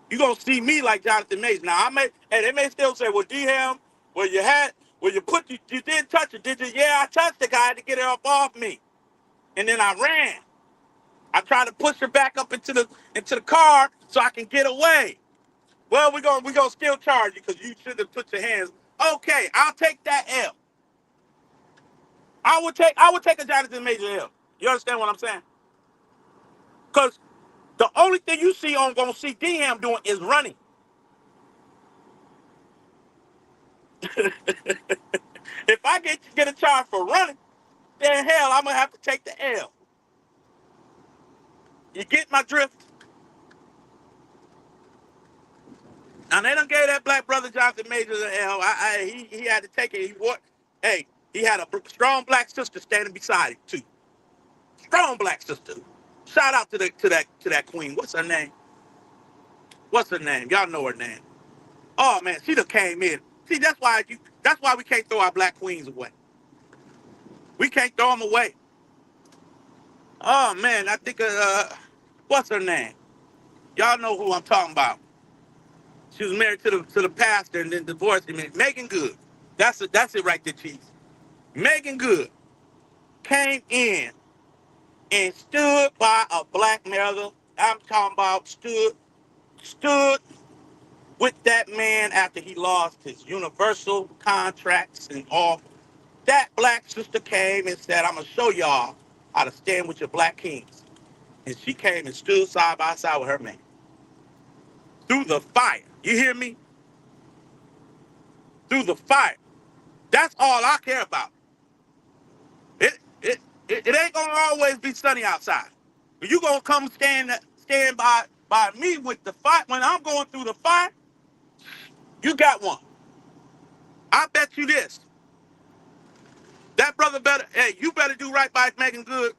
You gonna see me like Jonathan Majors. Now they may still say, well, D-Ham, you did touch it, did you? Yeah, I touched the guy to get her up off me. And then I ran. I tried to push her back up into the car so I can get away. Well, we're gonna still charge you because you should have put your hands. Okay, I'll take that L. I would take a Jonathan Major L. You understand what I'm saying? Because the only thing you see on gonna see D-Ham doing is running. If I get a charge for running, then hell, I'm gonna have to take the L. You get my drift? Now they done gave that black brother Jonathan Majors an L. He had to take it. He had a strong black sister standing beside him too. Strong black sister. Shout out to that queen. What's her name? What's her name? Y'all know her name. Oh man, she done came in. See, that's why we can't throw our black queens away. We can't throw them away. Oh man, I think what's her name? Y'all know who I'm talking about. She was married to the pastor and then divorced him. Megan Good. That's it right there, Chief. Megan Good came in and stood by a black mother. I'm talking about stood with that man after he lost his universal contracts and all. That black sister came and said, I'm gonna show y'all how to stand with your black kings. And she came and stood side by side with her man. Through the fire. You hear me? Through the fire. That's all I care about. It it it ain't gonna always be sunny outside. But you gonna come stand by me with the fire. When I'm going through the fire, you got one. I bet you this. That brother you better do right by Megan Good.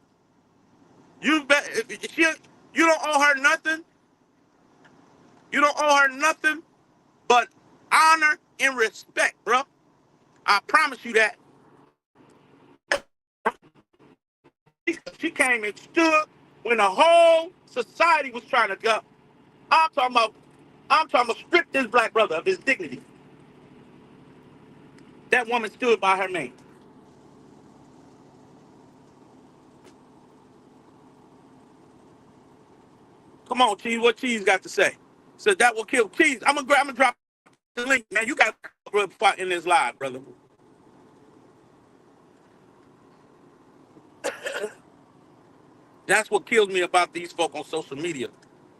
You bet you don't owe her nothing. You don't owe her nothing but honor and respect, bro. I promise you that. She came and stood when the whole society was trying to go. I'm talking about, I'm talking about strip this black brother of his dignity. that woman stood by her man. Come on, Cheese. What Cheese got to say? So that will kill Cheese. I'm gonna drop the link, man. You got to in this live, brother. That's what kills me about these folk on social media.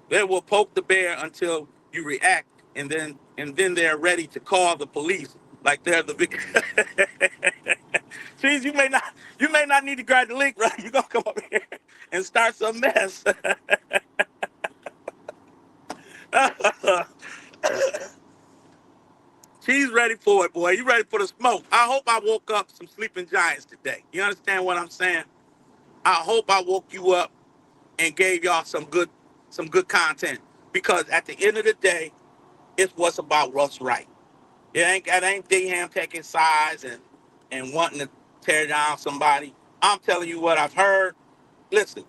They will poke the bear until you react, and then they're ready to call the police like they're the victim. Cheese, you may not need to grab the link, right? You're gonna come up here and start some mess. She's ready for it, boy. You ready for the smoke? I hope I woke up some sleeping giants today. You understand what I'm saying? I hope I woke you up and gave y'all some good content. Because at the end of the day, it's what's about what's right. It ain't Dayham taking sides and wanting to tear down somebody. I'm telling you what I've heard. Listen,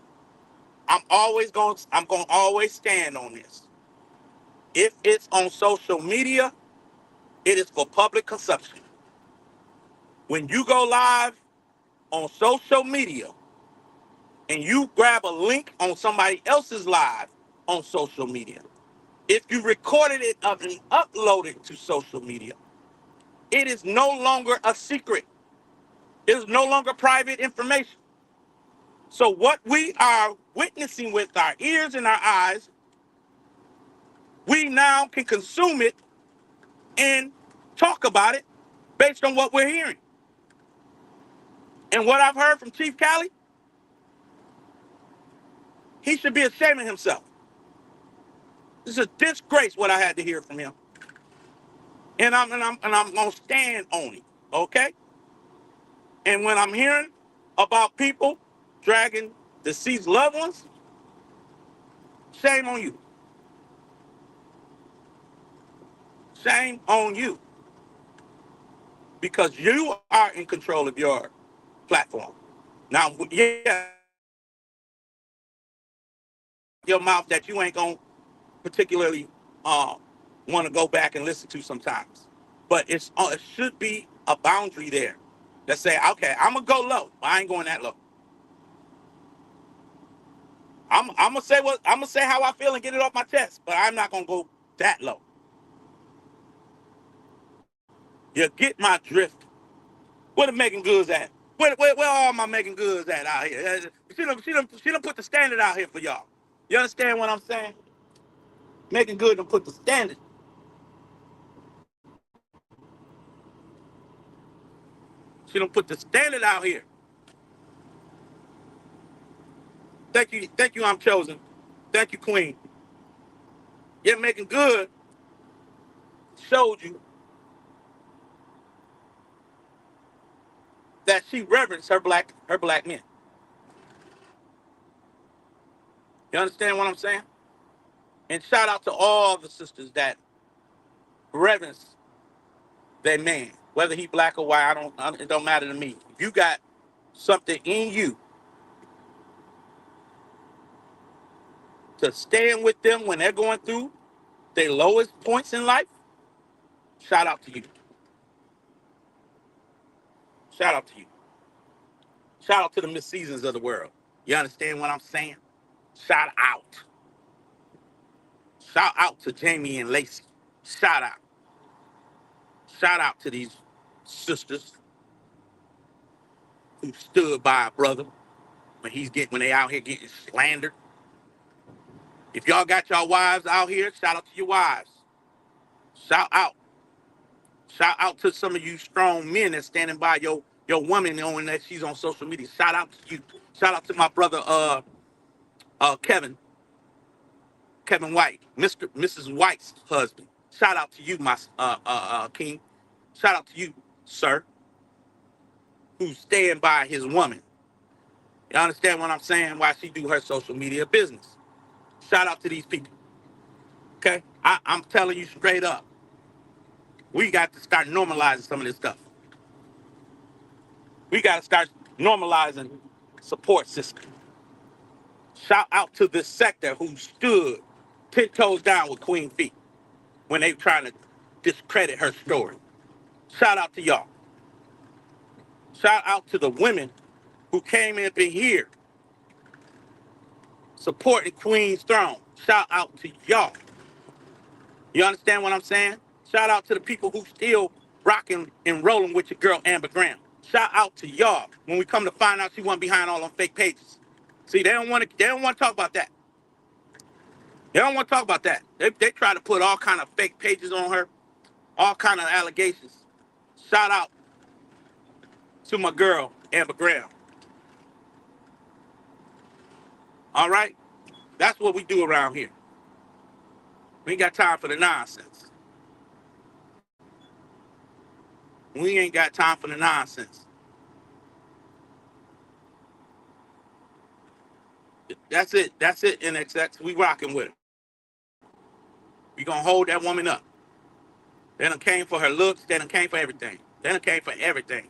I'm going to always stand on this. If it's on social media, it is for public consumption. When you go live on social media and you grab a link on somebody else's live on social media, if you recorded it up and uploaded it to social media, it is no longer a secret. It is no longer private information. So what we are witnessing with our ears and our eyes, we now can consume it and talk about it based on what we're hearing. And what I've heard from Chief Cali, he should be ashamed of himself. This is a disgrace what I had to hear from him. And I'm gonna stand on it. Okay? And when I'm hearing about people dragging deceased loved ones, shame on you. Shame on you. Because you are in control of your platform. Now, yeah, your mouth that you ain't gonna particularly want to go back and listen to sometimes. But it should be a boundary there that say, okay, I'm gonna go low, but I ain't going that low. I'm gonna say how I feel and get it off my chest, but I'm not gonna go that low. You get my drift. Where the Megan Goods at? Where all my Megan Goods at out here? She done put the standard out here for y'all. You understand what I'm saying? Megan Good done put the standard. She done put the standard out here. Thank you, I'm chosen. Thank you, Queen. Yeah, Megan Good showed you that she reverenced her black men. You understand what I'm saying? And shout out to all the sisters that reverence their man, whether he black or white. It don't matter to me. If you got something in you to stand with them when they're going through their lowest points in life, shout out to you. Shout out to you. Shout out to the Miss Seasons of the world. You understand what I'm saying? Shout out. Shout out to Jamie and Lacey. Shout out. Shout out to these sisters who stood by a brother when they out here getting slandered. If y'all got y'all wives out here, shout out to your wives. Shout out. Shout out to some of you strong men that's standing by your woman knowing that she's on social media. Shout out to you. Shout out to my brother Kevin White, Mrs. White's husband. Shout out to you, my king. Shout out to you, sir, who stand by his woman. You understand what I'm saying? Why she do her social media business. Shout out to these people. Okay? I'm telling you straight up. We got to start normalizing some of this stuff. We got to start normalizing support system. Shout out to this sector who stood 10 toes down with Queen Fee when they trying to discredit her story. Shout out to y'all. Shout out to the women who came up in here supporting Queen's throne. Shout out to y'all. You understand what I'm saying? Shout out to the people who still rocking and rolling with your girl Amber Graham. Shout out to y'all when we come to find out she wasn't behind all them fake pages. See, they don't want to. They don't want to talk about that. They don't want to talk about that. They try to put all kind of fake pages on her, all kind of allegations. Shout out to my girl Amber Graham. All right, that's what we do around here. We ain't got time for the nonsense. We ain't got time for the nonsense. That's it. That's it, NXX. We rocking with it. We gonna hold that woman up. They done came for her looks. They done came for everything. They done came for everything.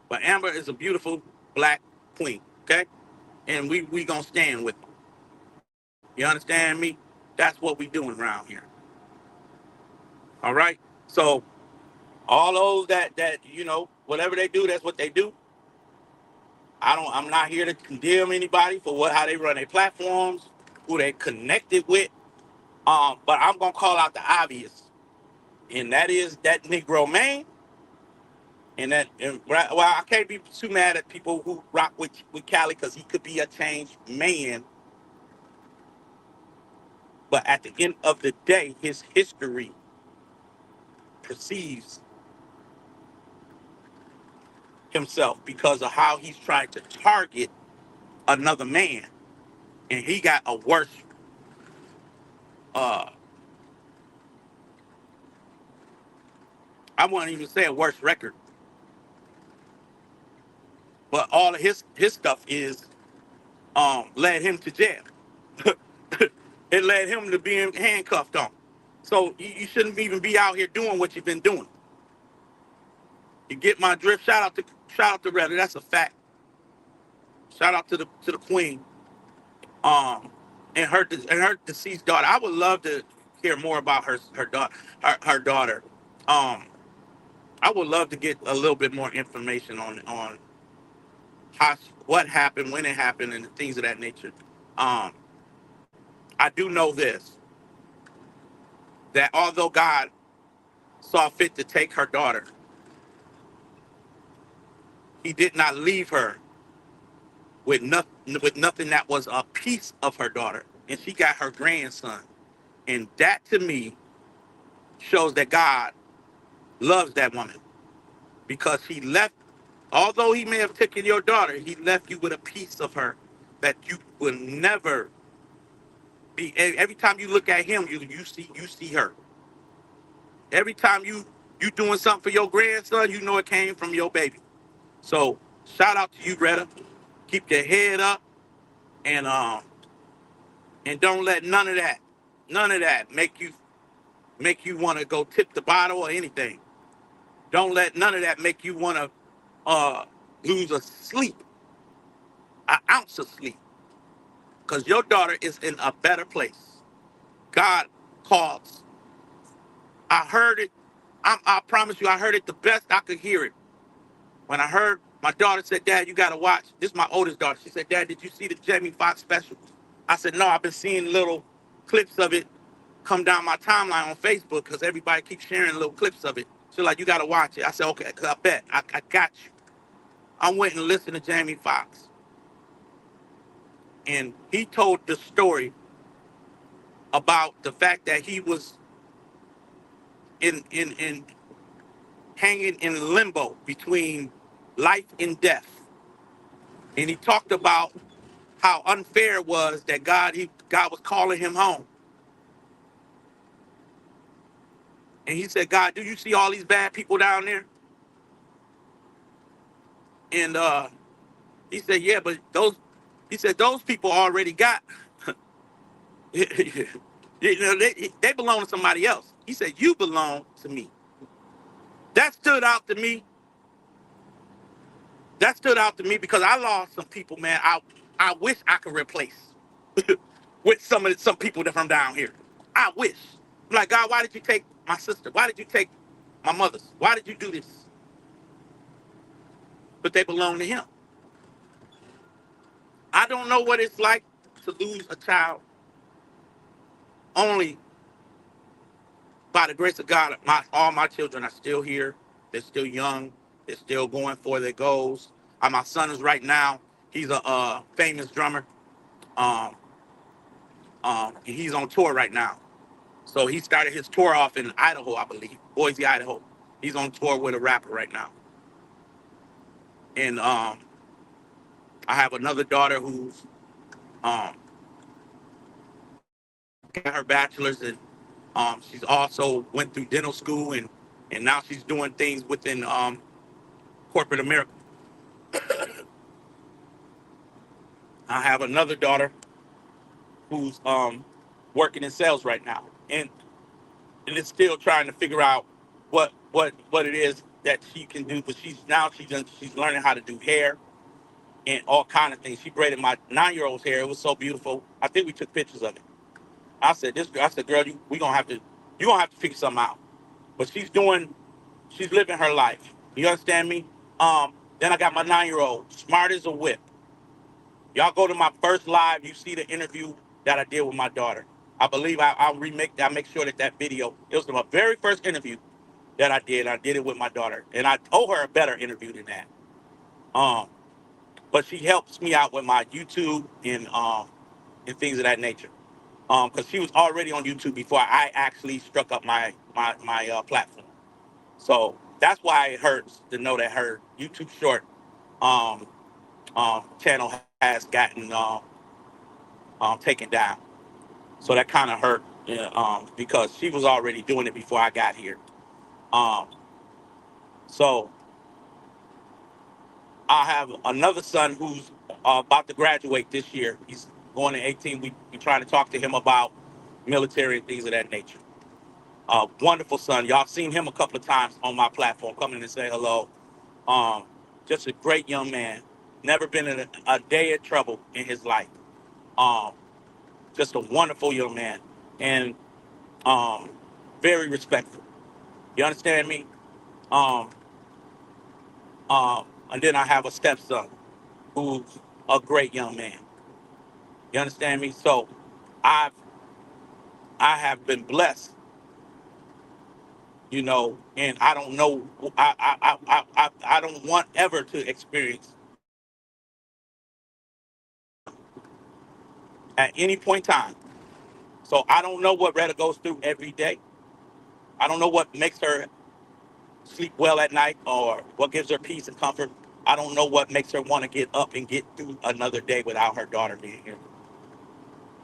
But Amber is a beautiful black queen, okay? And we gonna stand with her. You understand me? That's what we doing around here. All right? So all those that whatever they do, that's what they do. I'm not here to condemn anybody for how they run their platforms, who they connected with. But I'm gonna call out the obvious. And that is that Negro man. Well, I can't be too mad at people who rock with Cali because he could be a changed man. But at the end of the day, his history perceives himself because of how he's trying to target another man. And he got a worse, uh, I wouldn't even say a worse record, but all of his stuff is led him to jail. It led him to being handcuffed on. So you shouldn't even be out here doing what you've been doing. You get my drift. Shout out to Retta. That's a fact. Shout out to the queen. Um, and her deceased daughter. I would love to hear more about her daughter. Her daughter. Um, I would love to get a little bit more information on what happened, when it happened, and things of that nature. Um, I do know this, that although God saw fit to take her daughter, He did not leave her with nothing that was a piece of her daughter, and she got her grandson, and that to me shows that God loves that woman because He left. Although He may have taken your daughter, He left you with a piece of her that you will never be. Every time you look at Him, you see her. Every time you doing something for your grandson, you know it came from your baby. So shout out to you, Retta. Keep your head up and don't let none of that make you want to go tip the bottle or anything. Don't let none of that make you want to lose an ounce of sleep, because your daughter is in a better place. God calls. I heard it. I promise you, I heard it the best I could hear it. When I heard my daughter said, "Dad, you gotta watch." This is my oldest daughter. She said, "Dad, did you see the Jamie Foxx special?" I said, "No, I've been seeing little clips of it come down my timeline on Facebook because everybody keeps sharing little clips of it." She's like, "You gotta watch it." I said, "Okay, 'cause I bet I got you." I went and listened to Jamie Foxx, and he told the story about the fact that he was in hanging in limbo between life and death, and he talked about how unfair it was that God was calling him home. And he said, "God, do you see all these bad people down there?" And he said, "Yeah, but those people already got, they belong to somebody else." He said, "You belong to me." That stood out to me. That stood out to me because I lost some people, man. I wish I could replace with some people that from down here. I wish. I'm like, God, why did you take my sister? Why did you take my mother's? Why did you do this? but they belong to him. I don't know what it's like to lose a child. Only by the grace of God, all my children are still here. They're still young. They're still going for their goals. My son is right now. He's a famous drummer. Um, and he's on tour right now. So he started his tour off in Idaho, I believe, Boise, Idaho. He's on tour with a rapper right now. And I have another daughter who's um, got her bachelor's, and she's also went through dental school, and now she's doing things within corporate America. I have another daughter who's working in sales right now, and it's still trying to figure out what it is that she can do. But she's learning how to do hair and all kind of things. She braided my 9-year-old's hair. It was so beautiful. I think we took pictures of it. I said, girl, you gonna have to figure something out. But she's living her life. You understand me? Then I got my 9-year-old, smart as a whip. Y'all go to my first live, you see the interview that I did with my daughter. I believe I'll make sure that video, it was my very first interview that I did. I did it with my daughter. And I owe her a better interview than that. Um, but she helps me out with my YouTube and things of that nature. Because she was already on YouTube before I actually struck up my platform. So that's why it hurts to know that her YouTube short um, channel has gotten taken down. So that kind of hurt, because she was already doing it before I got here. Um, so I have another son who's about to graduate this year. He's going to 18. We trying to talk to him about military and things of that nature. Wonderful son. Y'all seen him a couple of times on my platform, coming and say hello. Um, just a great young man. Never been in a day of trouble in his life. Um, just a wonderful young man, and um, very respectful. You understand me? Um, and then I have a stepson who's a great young man. You understand me? So I've I have been blessed, and I don't know. I don't want ever to experience at any point in time. So I don't know what Retta goes through every day. I don't know what makes her sleep well at night or what gives her peace and comfort. I don't know what makes her want to get up and get through another day without her daughter being here.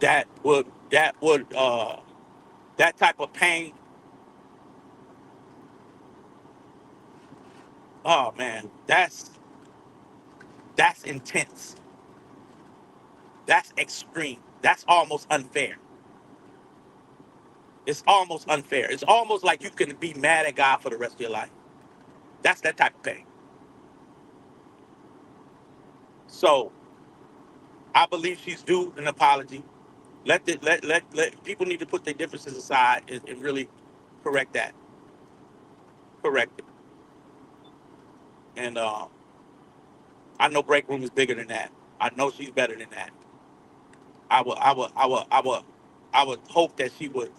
That would that type of pain. Oh man, that's intense. That's extreme. That's almost unfair. It's almost unfair. It's almost like you can be mad at God for the rest of your life. That's that type of pain. So I believe she's due an apology. Let people need to put their differences aside and really correct that. Correct it. And I know break room is bigger than that. I know she's better than that. I would hope that she would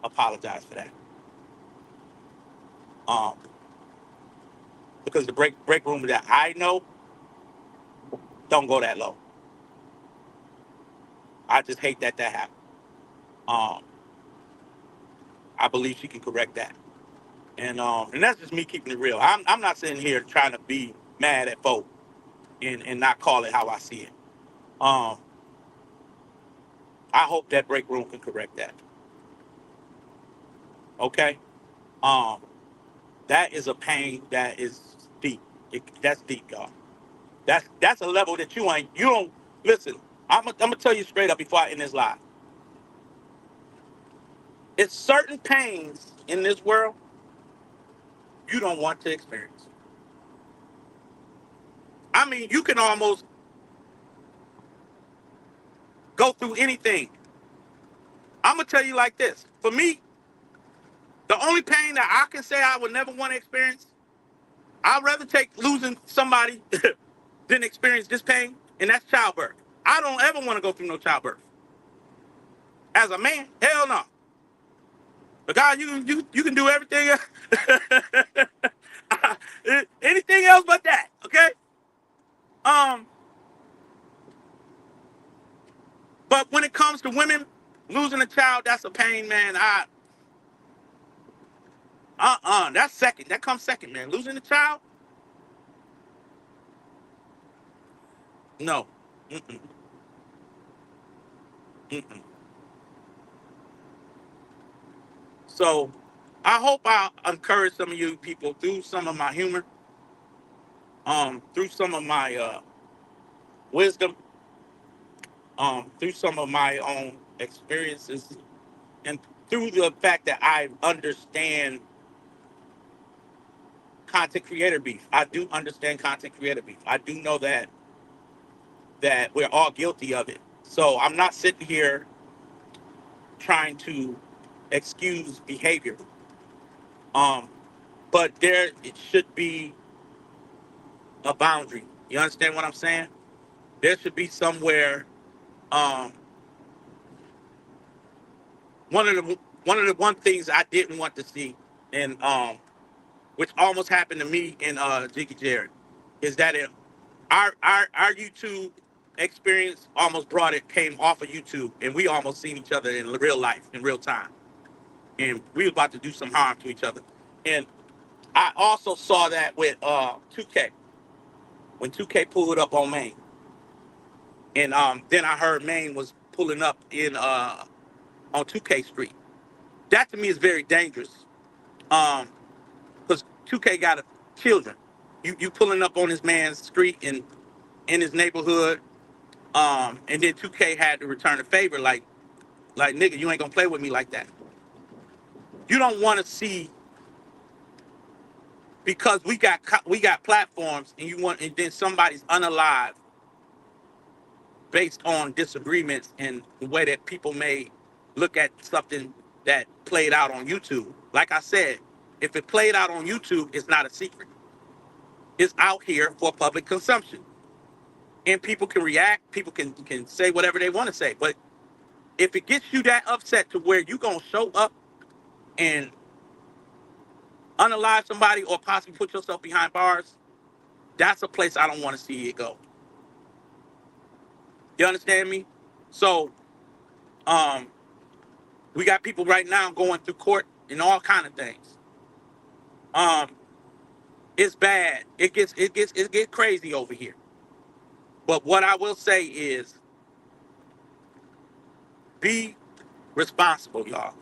apologize for that. Um, because the break room that I know don't go that low. I just hate that happened. Um, I believe she can correct that. And that's just me keeping it real. I'm not sitting here trying to be mad at folk and not call it how I see it. Um, I hope that break room can correct that. Okay. Um, that is a pain that is deep. That's deep, y'all. That's a level that you don't listen. I'm gonna tell you straight up before I end this live. It's certain pains in this world you don't want to experience. I mean, you can almost go through anything. I'm gonna tell you like this. For me, the only pain that I can say I would never want to experience I'd rather take losing somebody than experience this pain, and that's childbirth. I don't ever want to go through no childbirth. As a man, hell no. But God, you can do everything, anything else but that. Okay. Um, but when it comes to women losing a child, that's a pain, man. That's second. That comes second, man. Losing a child, no. Mm-mm, mm-mm. So, I hope I encourage some of you people through some of my humor, through some of my wisdom, through some of my own experiences, and through the fact that I understand content creator beef. I do understand content creator beef. I do know that we're all guilty of it. So I'm not sitting here trying to excuse behavior. Um, but there it should be a boundary. You understand what I'm saying? There should be somewhere. Um, one things I didn't want to see, and which almost happened to me in Jiggy Jared, is that our YouTube experience almost brought it came off of YouTube, and we almost seen each other in real life, in real time, and we was about to do some harm to each other. And I also saw that with 2K when 2K pulled up on Maine, and then I heard Maine was pulling up in on 2K Street. That to me is very dangerous, because 2K got children. You pulling up on this man's street and in his neighborhood, and then 2K had to return the favor, like nigga, you ain't gonna play with me like that. You don't want to see, because we got platforms, and you want, and then somebody's unalive based on disagreements and the way that people may look at something that played out on YouTube. Like I said, if it played out on YouTube, it's not a secret. It's out here for public consumption, and people can react. People can say whatever they want to say, but if it gets you that upset to where you gonna show up and unalive somebody or possibly put yourself behind bars, that's a place I don't want to see it go. You understand me? So, um, we got people right now going through court and all kind of things. Um, it's bad. It gets crazy over here. But what I will say is, be responsible, y'all.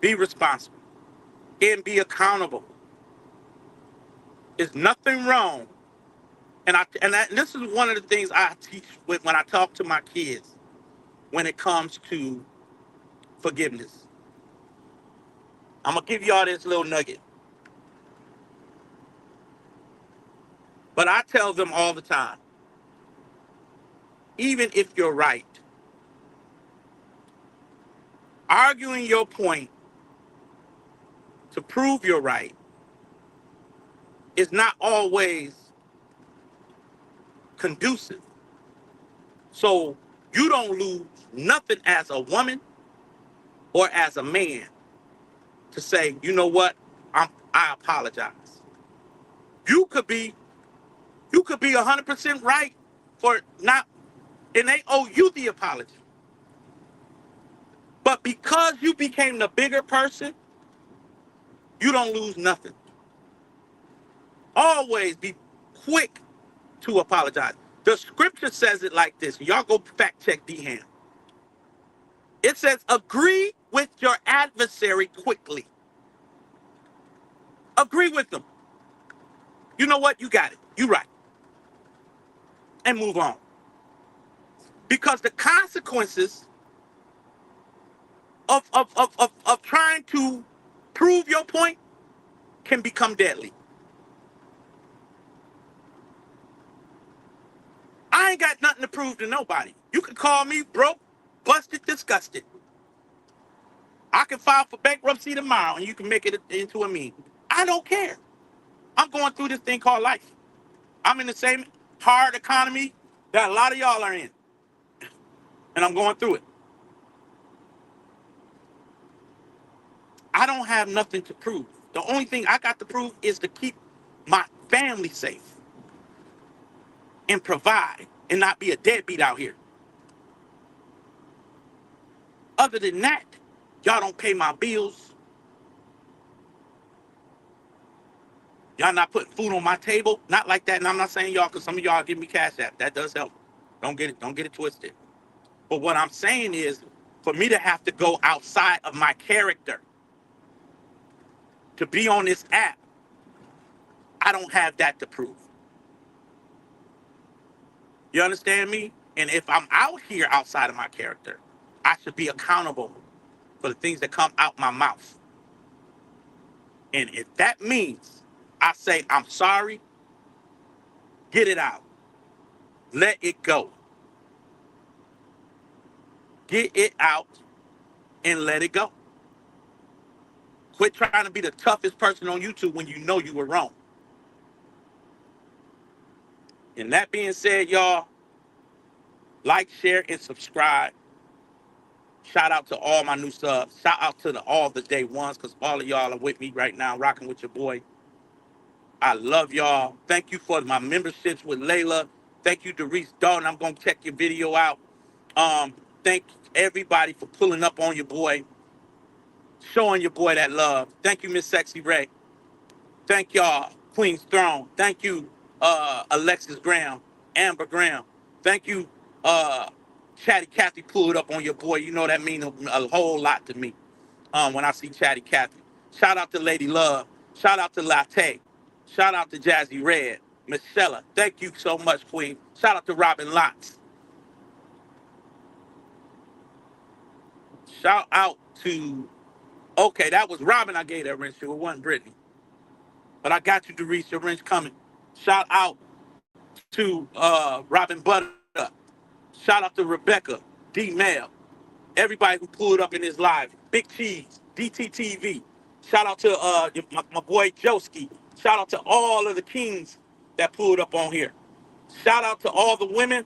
Be responsible and be accountable. There's nothing wrong. And this is one of the things I teach when I talk to my kids when it comes to forgiveness. I'm gonna give y'all this little nugget, but I tell them all the time, even if you're right, arguing your point to prove you're right is not always conducive. So you don't lose nothing as a woman or as a man to say, you know what, I apologize. You could be you could be 100% right for not, and they owe you the apology. But because you became the bigger person, you don't lose nothing. Always be quick to apologize. The scripture says it like this. Y'all go fact check D-Ham. It says, agree with your adversary quickly. Agree with them. You know what? You got it. You right. And move on. Because the consequences of trying to prove your point can become deadly. I ain't got nothing to prove to nobody. You can call me broke, busted, disgusted. I can file for bankruptcy tomorrow and you can make it into a meme. I don't care. I'm going through this thing called life. I'm in the same hard economy that a lot of y'all are in, and I'm going through it. I don't have nothing to prove. The only thing I got to prove is to keep my family safe and provide and not be a deadbeat out here. Other than that, y'all don't pay my bills. Y'all not putting food on my table. Not like that. And I'm not saying y'all, because some of y'all give me cash app. That does help. Don't get it twisted. But what I'm saying is, for me to have to go outside of my character to be on this app, I don't have that to prove. You understand me? And if I'm out here outside of my character, I should be accountable for the things that come out my mouth. And if that means I say, I'm sorry, get it out. Let it go. Get it out and let it go. Quit trying to be the toughest person on YouTube when you know you were wrong. And that being said, y'all, like, share, and subscribe. Shout out to all my new subs. Shout out to all the day ones, because all of y'all are with me right now, rocking with your boy. I love y'all. Thank you for my memberships with Layla. Thank you, Doris Dalton. I'm going to check your video out. Thank everybody for pulling up on your boy, showing your boy that love. Thank you, Miss Sexy Ray. Thank y'all, Queen's Throne. Thank you, Alexis Graham, Amber Graham. Thank you, Chatty Cathy pulled up on your boy. You know that means a whole lot to me when I see Chatty Cathy. Shout out to Lady Love. Shout out to Latte. Shout out to Jazzy Red. Michelle, thank you so much, Queen. Shout out to Robin Lotz. Shout out to, okay, that was Robin I gave that wrench to. It wasn't Brittany. But I got you, Doris, your wrench coming. Shout out to Robin Buttercup. Shout out to Rebecca, D Mel, everybody who pulled up in this live. Big Cheese, DTTV. Shout out to my boy Joski. Shout out to all of the kings that pulled up on here. Shout out to all the women.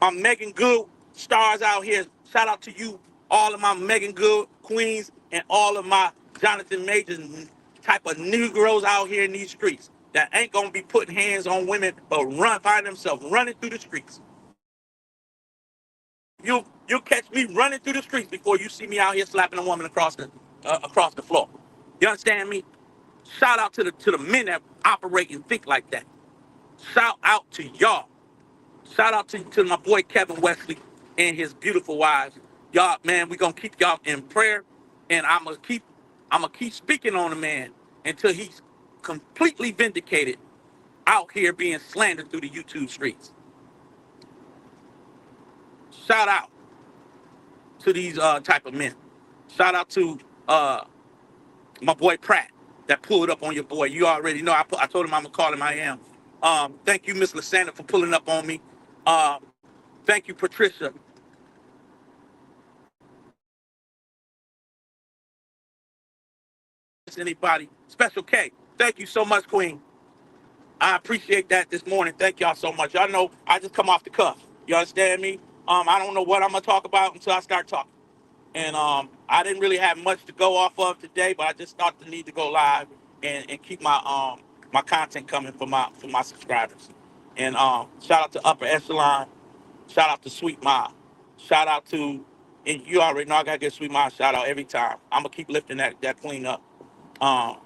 My Megan Good stars out here. Shout out to you, all of my Megan Good queens, and all of my Jonathan Majors type of Negroes out here in these streets that ain't gonna be putting hands on women, but find themselves running through the streets. You'll catch me running through the streets before you see me out here slapping a woman across the floor. You understand me? Shout out to the men that operate and think like that. Shout out to y'all. Shout out to my boy Kevin Wesley and his beautiful wives. Y'all, man, we gonna keep y'all in prayer, and I'm gonna keep speaking on the man until he's completely vindicated out here being slandered through the YouTube streets. Shout out to these type of men. Shout out to my boy Pratt that pulled up on your boy. You already know. I told him I'm gonna call him. I am. Thank you, Miss Lasanda, for pulling up on me. Thank you, Patricia. Anybody? Special K. Thank you so much, Queen. I appreciate that this morning. Thank y'all so much. Y'all know I just come off the cuff. You understand me? I don't know what I'm gonna talk about until I start talking. And I didn't really have much to go off of today, but I just thought the need to go live and keep my content coming for my subscribers. And shout out to Upper Echelon. Shout out to Sweet Ma. Shout out to, and you already know I gotta get Sweet Ma a shout out every time. I'm gonna keep lifting that queen up. Um,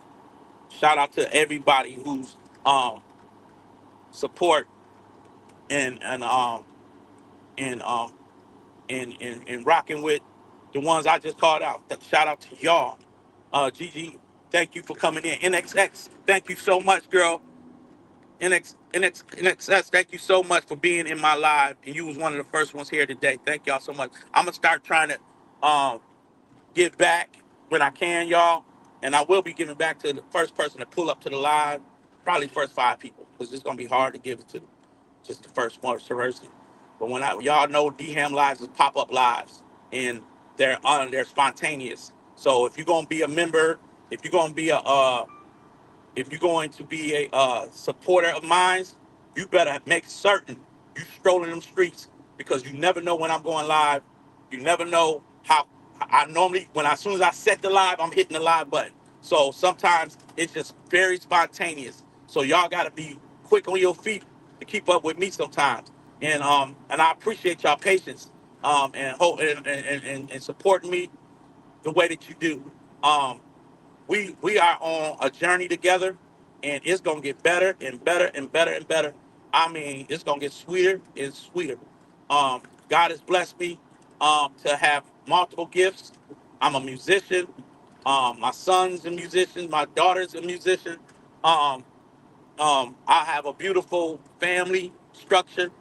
Shout out to everybody who's support and and um and rocking with the ones I just called out. Shout out to y'all. Gigi, thank you for coming in. NXX, thank you so much, girl. NXS, thank you so much for being in my live. And you was one of the first ones here today. Thank y'all so much. I'm gonna start trying to give back when I can, y'all. And I will be giving back to the first person to pull up to the live, probably first 5 people, because it's gonna be hard to give it to just the first one person. But when y'all know DHAM lives is pop-up lives, and they're spontaneous. So if you're gonna be a member, if you're gonna be If you're going to be a supporter of mine, you better make certain you strolling them streets, because you never know when I'm going live. You never know how. I normally, when as soon as I set the live, I'm hitting the live button. So sometimes it's just very spontaneous. So y'all got to be quick on your feet to keep up with me sometimes. And I appreciate y'all patience and supporting me the way that you do. We are on a journey together, and it's gonna get better and better and better and better. I mean, it's gonna get sweeter and sweeter. God has blessed me to have multiple gifts. I'm a musician. My son's a musician. My daughter's a musician. Um, I have a beautiful family structure.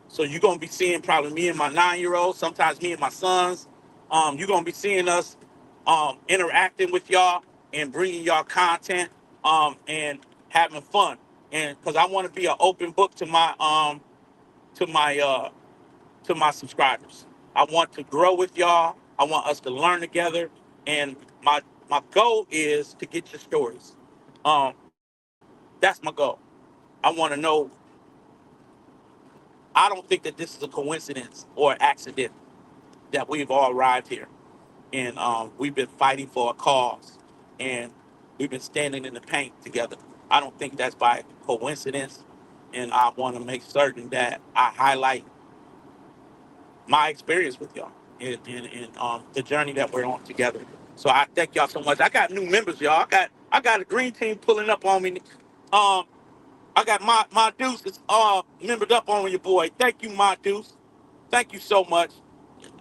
So you're gonna be seeing probably me and my 9-year old, sometimes me and my sons. You're gonna be seeing us interacting with y'all and bringing y'all content and having fun. And because I want to be an open book to my to my subscribers. I want to grow with y'all. I want us to learn together. And my goal is to get your stories. That's my goal. I want to know. I don't think that this is a coincidence or accident that we've all arrived here, and we've been fighting for a cause, and we've been standing in the paint together. I don't think that's by coincidence, and I want to make certain that I highlight my experience with y'all and the journey that we're on together. So I thank y'all so much. I got new members, y'all. I got a green team pulling up on me. Um, I got my Deuce is membered up on your boy. Thank you, my Deuce. Thank you so much.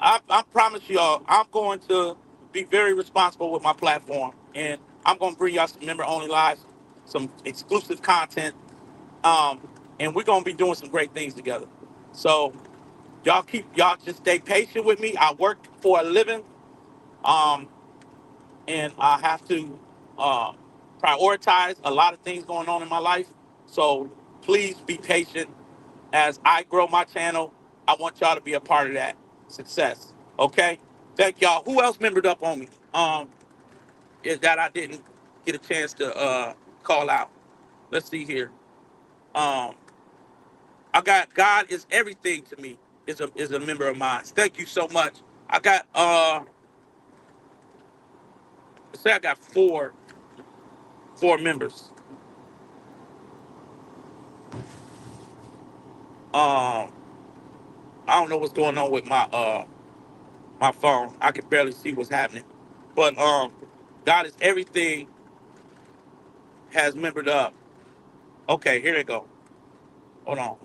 I promise y'all, I'm going to be very responsible with my platform, and I'm going to bring y'all some member only lives, some exclusive content, um, and we're going to be doing some great things together. So y'all just stay patient with me. I work for a living, um, and I have to uh, prioritize a lot of things going on in my life. So please be patient as I grow my channel. I want y'all to be a part of that success. Okay? Thank y'all. Who else membered up on me? Is that I didn't get a chance to call out. Let's see here. Um, I got God is everything to me. Is a member of mine. Thank you so much. I got say I got four members. Um, I don't know what's going on with my phone. I can barely see what's happening. But God is everything has membered up. Okay, here they go. Hold on.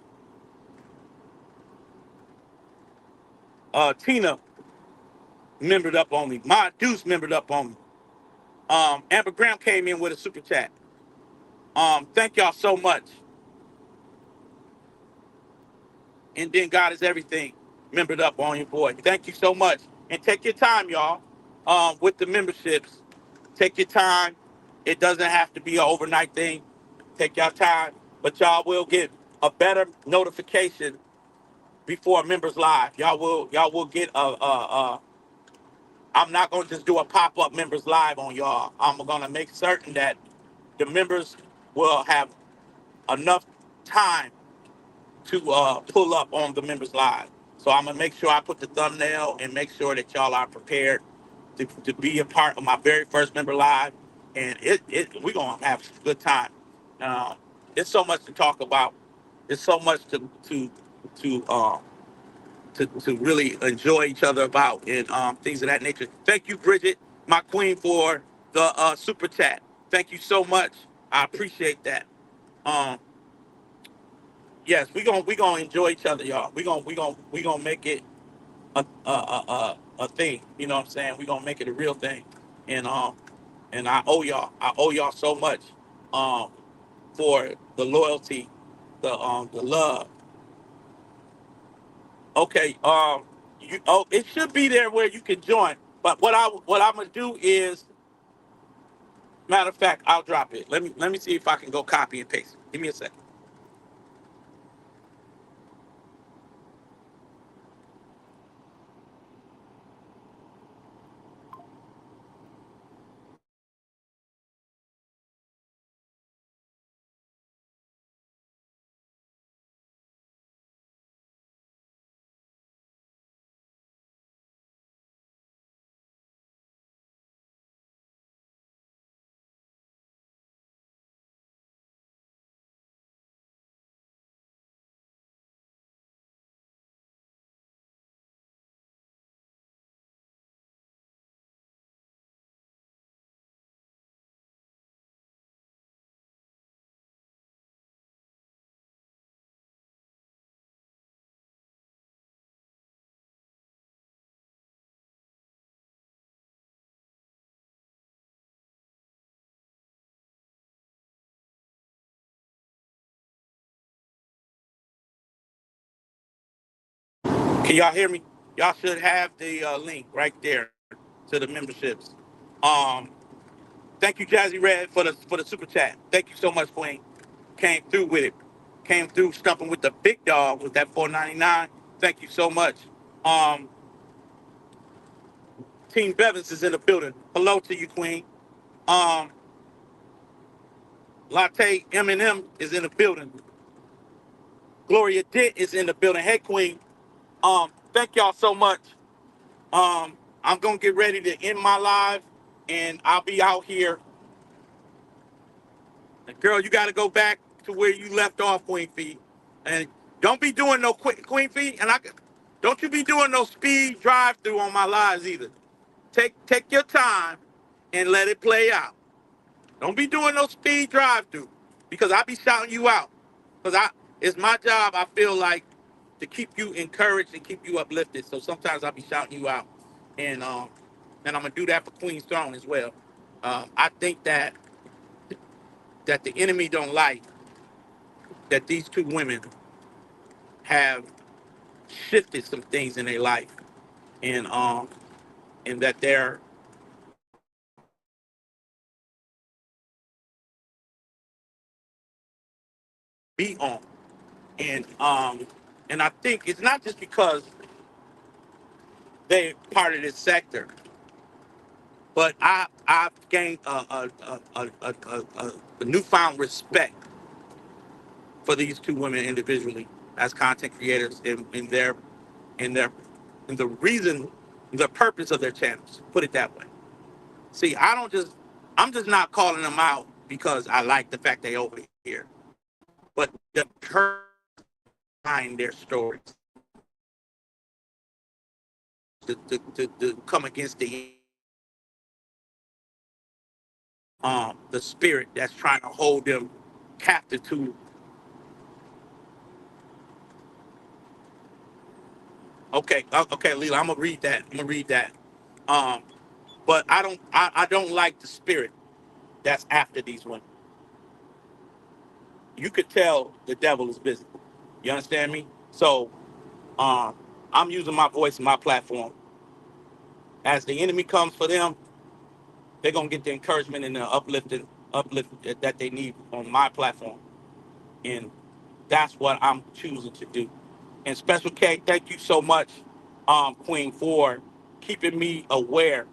Tina membered up on me. My Deuce membered up on me. Amber Graham came in with a super chat. Thank y'all so much. And then God is everything membered up on your boy. Thank you so much. And take your time, y'all. With the memberships, take your time. It doesn't have to be an overnight thing. Take your time, but y'all will get a better notification before members live. Y'all will get a. I'm not gonna just do a pop up members live on y'all. I'm gonna make certain that the members will have enough time to pull up on the members live. So I'm gonna make sure I put the thumbnail and make sure that y'all are prepared to be a part of my very first member live, and we're gonna have a good time. Uh, it's so much to talk about. It's so much to to really enjoy each other about and things of that nature. Thank you, Bridget, my queen, for the super chat. Thank you so much. I appreciate that. Um, yes, we gonna enjoy each other, y'all. We gonna make it a thing. You know what I'm saying? We gonna make it a real thing, and and I owe y'all. I owe y'all so much um for the loyalty, the love. Okay, it should be there where you can join. But what I'm gonna do is, matter of fact, I'll drop it. Let me see if I can go copy and paste. Give me a second. Can y'all hear me? Y'all should have the link right there to the memberships. Um, Thank you, Jazzy Red, for the super chat. Thank you so much, Queen. Came through with it. Came through stumping with the big dog with that 4.99. Thank you so much. Um, Team Bevins is in the building. Hello to you, Queen. Um, Latte M&M is in the building. Gloria Dent is in the building. Hey, Queen. Thank y'all so much. I'm gonna get ready to end my live, and I'll be out here. And girl, you got to go back to where you left off, Queen Fee, and don't be doing no quick Queen Fee, and don't you be doing no speed drive through on my lives either. Take your time and let it play out. Don't be doing no speed drive through because I be shouting you out. Because it's my job, I feel like, to keep you encouraged and keep you uplifted. So sometimes I'll be shouting you out. And I'm gonna do that for Queen's Throne as well. I think that the enemy don't like that these two women have shifted some things in their life and that they're beat on. And and I think it's not just because they're part of this sector, but I've gained a newfound respect for these two women individually as content creators in their in the reason, the purpose of their channels. Put it that way. See, I'm just not calling them out because I like the fact they over here, but the purpose behind their stories to come against the spirit that's trying to hold them captive to. Okay, okay, Leela, I'm gonna read that. I'm gonna read that. Um, but I don't like the spirit that's after these women. You could tell the devil is busy. You understand me? So um, I'm using my voice and my platform. As the enemy comes for them, they're gonna get the encouragement and the uplift that they need on my platform, and that's what I'm choosing to do. And Special K, thank you so much, Queen, for keeping me aware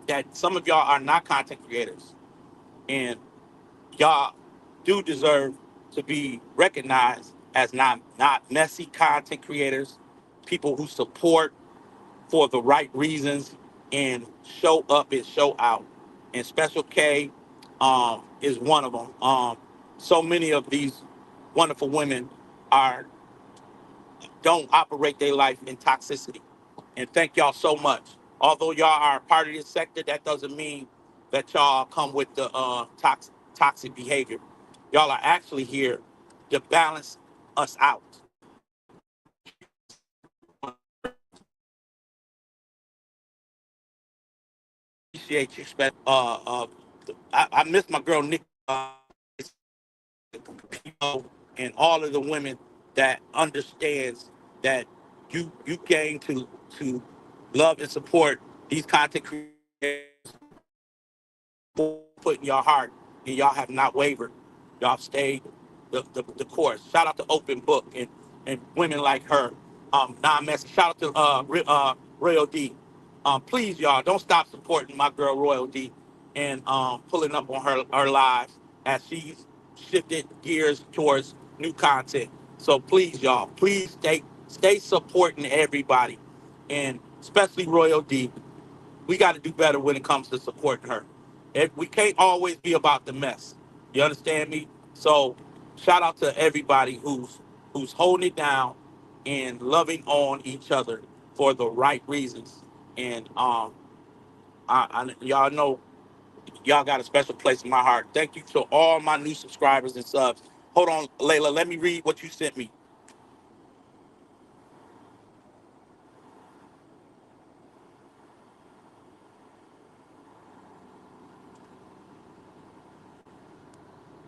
that some of y'all are not content creators, and y'all do deserve to be recognized as not messy content creators, people who support for the right reasons and show up and show out. And Special K is one of them. So many of these wonderful women are don't operate their life in toxicity. And thank y'all so much. Although y'all are a part of this sector, that doesn't mean that y'all come with the toxic behavior. Y'all are actually here to balance us out. Appreciate you, I miss my girl Nick, and all of the women that understands that you came to love and support these content creators, put in your heart, and y'all have not wavered. Y'all stayed the course. Shout out to Open Book and women like her. Non-messy. Shout out to Royal D. Please, y'all, don't stop supporting my girl Royal D and pulling up on her lives as she's shifted gears towards new content. So please, y'all, please stay supporting everybody, and especially Royal D. We got to do better when it comes to supporting her. We can't always be about the mess. You understand me? So shout out to everybody who's holding it down and loving on each other for the right reasons. And y'all know y'all got a special place in my heart. Thank you to all my new subscribers and subs. Hold on, Layla. Let me read what you sent me.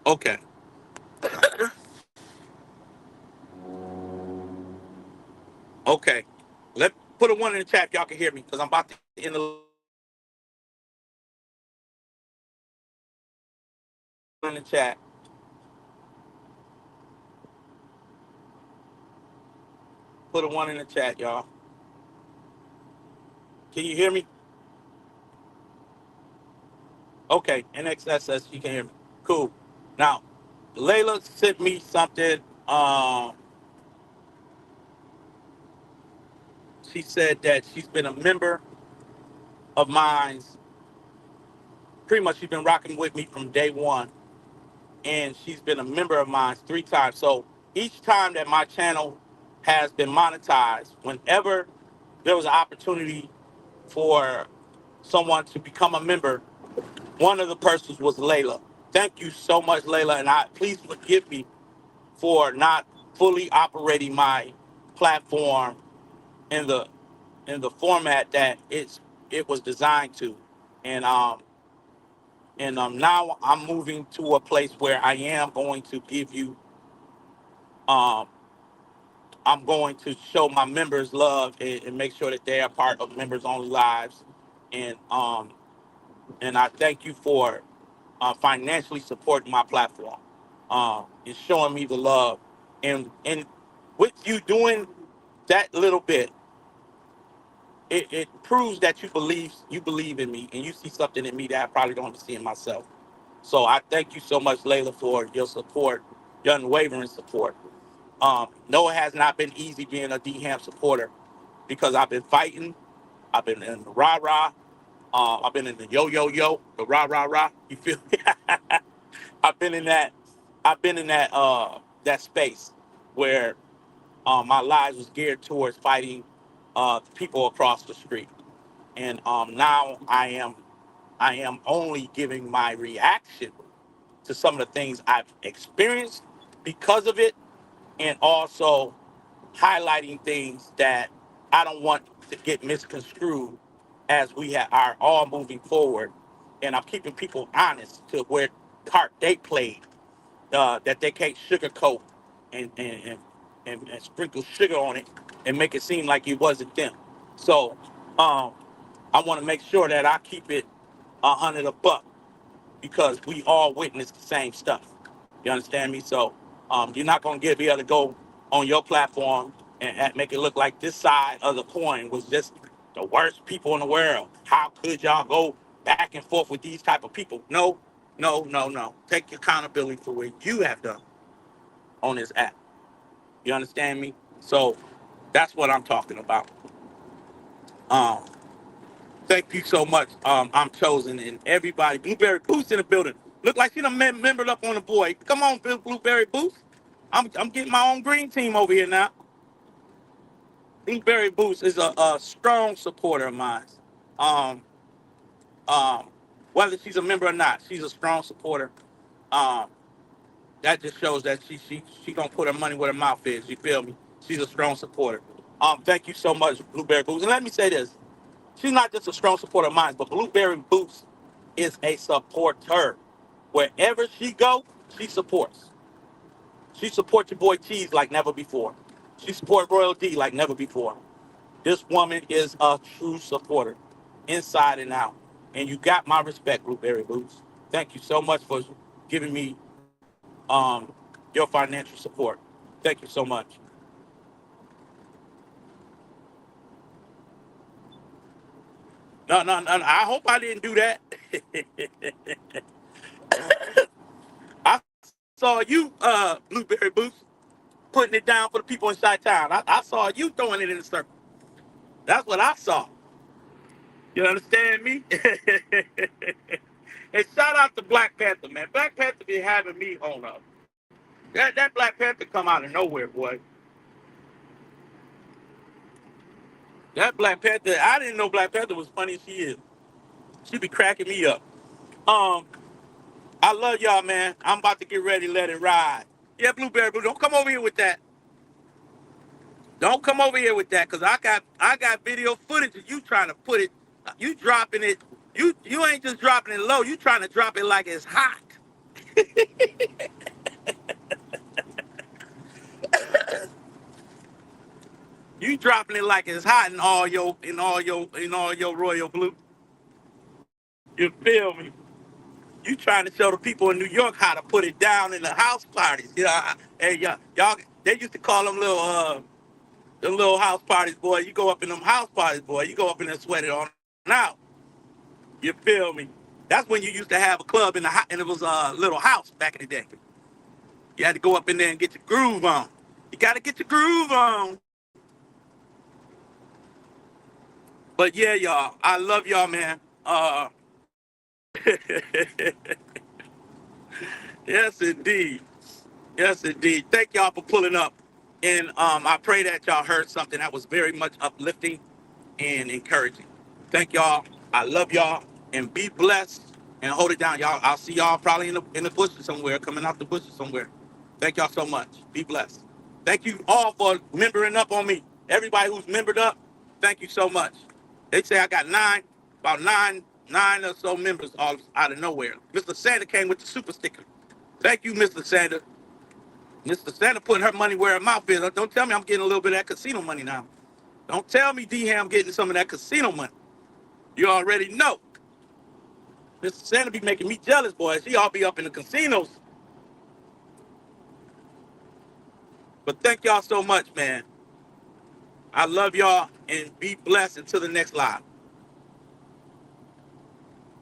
Okay. Okay. Put a one in the chat if y'all can hear me, because I'm about to end the live. In the chat. Put a one in the chat, y'all. Can you hear me? Okay, NXSS, you can hear me. Cool. Now, Layla sent me something. She said that she's been a member of mine. Pretty much, she's been rocking with me from day one, and she's been a member of mine 3 times. So each time that my channel has been monetized, whenever there was an opportunity for someone to become a member, one of the persons was Layla. Thank you so much, Layla, and please forgive me for not fully operating my platform in the format that it was designed to, and now I'm moving to a place where I am going to give you um I'm going to show my members love, and make sure that they are part of members only lives, and I thank you for financially supporting my platform, and showing me the love, and with you doing that little bit, it proves that you believe in me, and you see something in me that I probably don't see in myself. So I thank you so much, Layla, for your support, your unwavering support. No, it has not been easy being a DHAM supporter, because I've been fighting. I've been in the rah rah. I've been in the yo yo yo, the rah rah rah. You feel me? I've been in that. I've been in that space where my lives was geared towards fighting people across the street, and now I am only giving my reaction to some of the things I've experienced because of it, and also highlighting things that I don't want to get misconstrued as are all moving forward. And I'm keeping people honest to where part they played, that they can't sugarcoat and sprinkle sugar on it and make it seem like it wasn't them. So um, I want to make sure that I keep it 100 a buck, because we all witness the same stuff. You understand me? So you're not going to be able to go on your platform and make it look like this side of the coin was just the worst people in the world. How could y'all go back and forth with these type of people? No, no, no, no. Take accountability for what you have done on this app. You understand me? So that's what I'm talking about. Um, Thank you so much. I'm chosen, and everybody. Blueberry Boost in the building. Look like she done membered up on the boy. Come on, Blueberry Boost. I'm getting my own green team over here now. Blueberry Boost is a strong supporter of mine. Um, um, Whether she's a member or not, she's a strong supporter. Um, that just shows that she gonna put her money where her mouth is. You feel me? She's a strong supporter. Thank you so much, Blueberry Boost. And let me say this. She's not just a strong supporter of mine, but Blueberry Boots is a supporter. Wherever she go, she supports. She supports your boy Cheese like never before. She supports Royal D like never before. This woman is a true supporter, inside and out. And you got my respect, Blueberry Boots. Thank you so much for giving me your financial support. Thank you so much. No, no, no. I hope I didn't do that. I saw you, Blueberry Boots, putting it down for the people inside town. I saw you throwing it in the circle. That's what I saw. You understand me? And shout out to Black Panther, man. Black Panther be having me on up. That Black Panther come out of nowhere, boy. That Black Panther, I didn't know Black Panther was funny as she is. She be cracking me up. Um, I love y'all, man. I'm about to get ready to let it ride. Yeah, Blueberry, but don't come over here with that. Don't come over here with that, cause I got video footage of you trying to put it, you dropping it. You ain't just dropping it low. You trying to drop it like it's hot. You dropping it like it's hot in all your royal blue. You feel me? You trying to show the people in New York how to put it down in the house parties. You know, hey y'all they used to call them little house parties, boy. You go up in them house parties, boy. You go up in there sweat it on out. You feel me? That's when you used to have a club and it was a little house back in the day. You had to go up in there and get your groove on. You got to get your groove on. But yeah, y'all, I love y'all, man. Yes, indeed. Yes, indeed. Thank y'all for pulling up. And I pray that y'all heard something that was very much uplifting and encouraging. Thank y'all. I love y'all. And be blessed and hold it down, y'all. I'll see y'all probably in the bushes somewhere, coming out the bushes somewhere. Thank y'all so much. Be blessed. Thank you all for membering up on me. Everybody who's membered up, thank you so much. They say I got about nine or so members all out of nowhere. Mr. Sanders came with the super sticker. Thank you, Mr. Sanders. Mr. Sanders putting her money where her mouth is. Don't tell me I'm getting a little bit of that casino money now. Don't tell me D-Ham getting some of that casino money. You already know. Mr. Sanders be making me jealous, boy. She all be up in the casinos. But thank y'all so much, man. I love y'all and be blessed until the next live.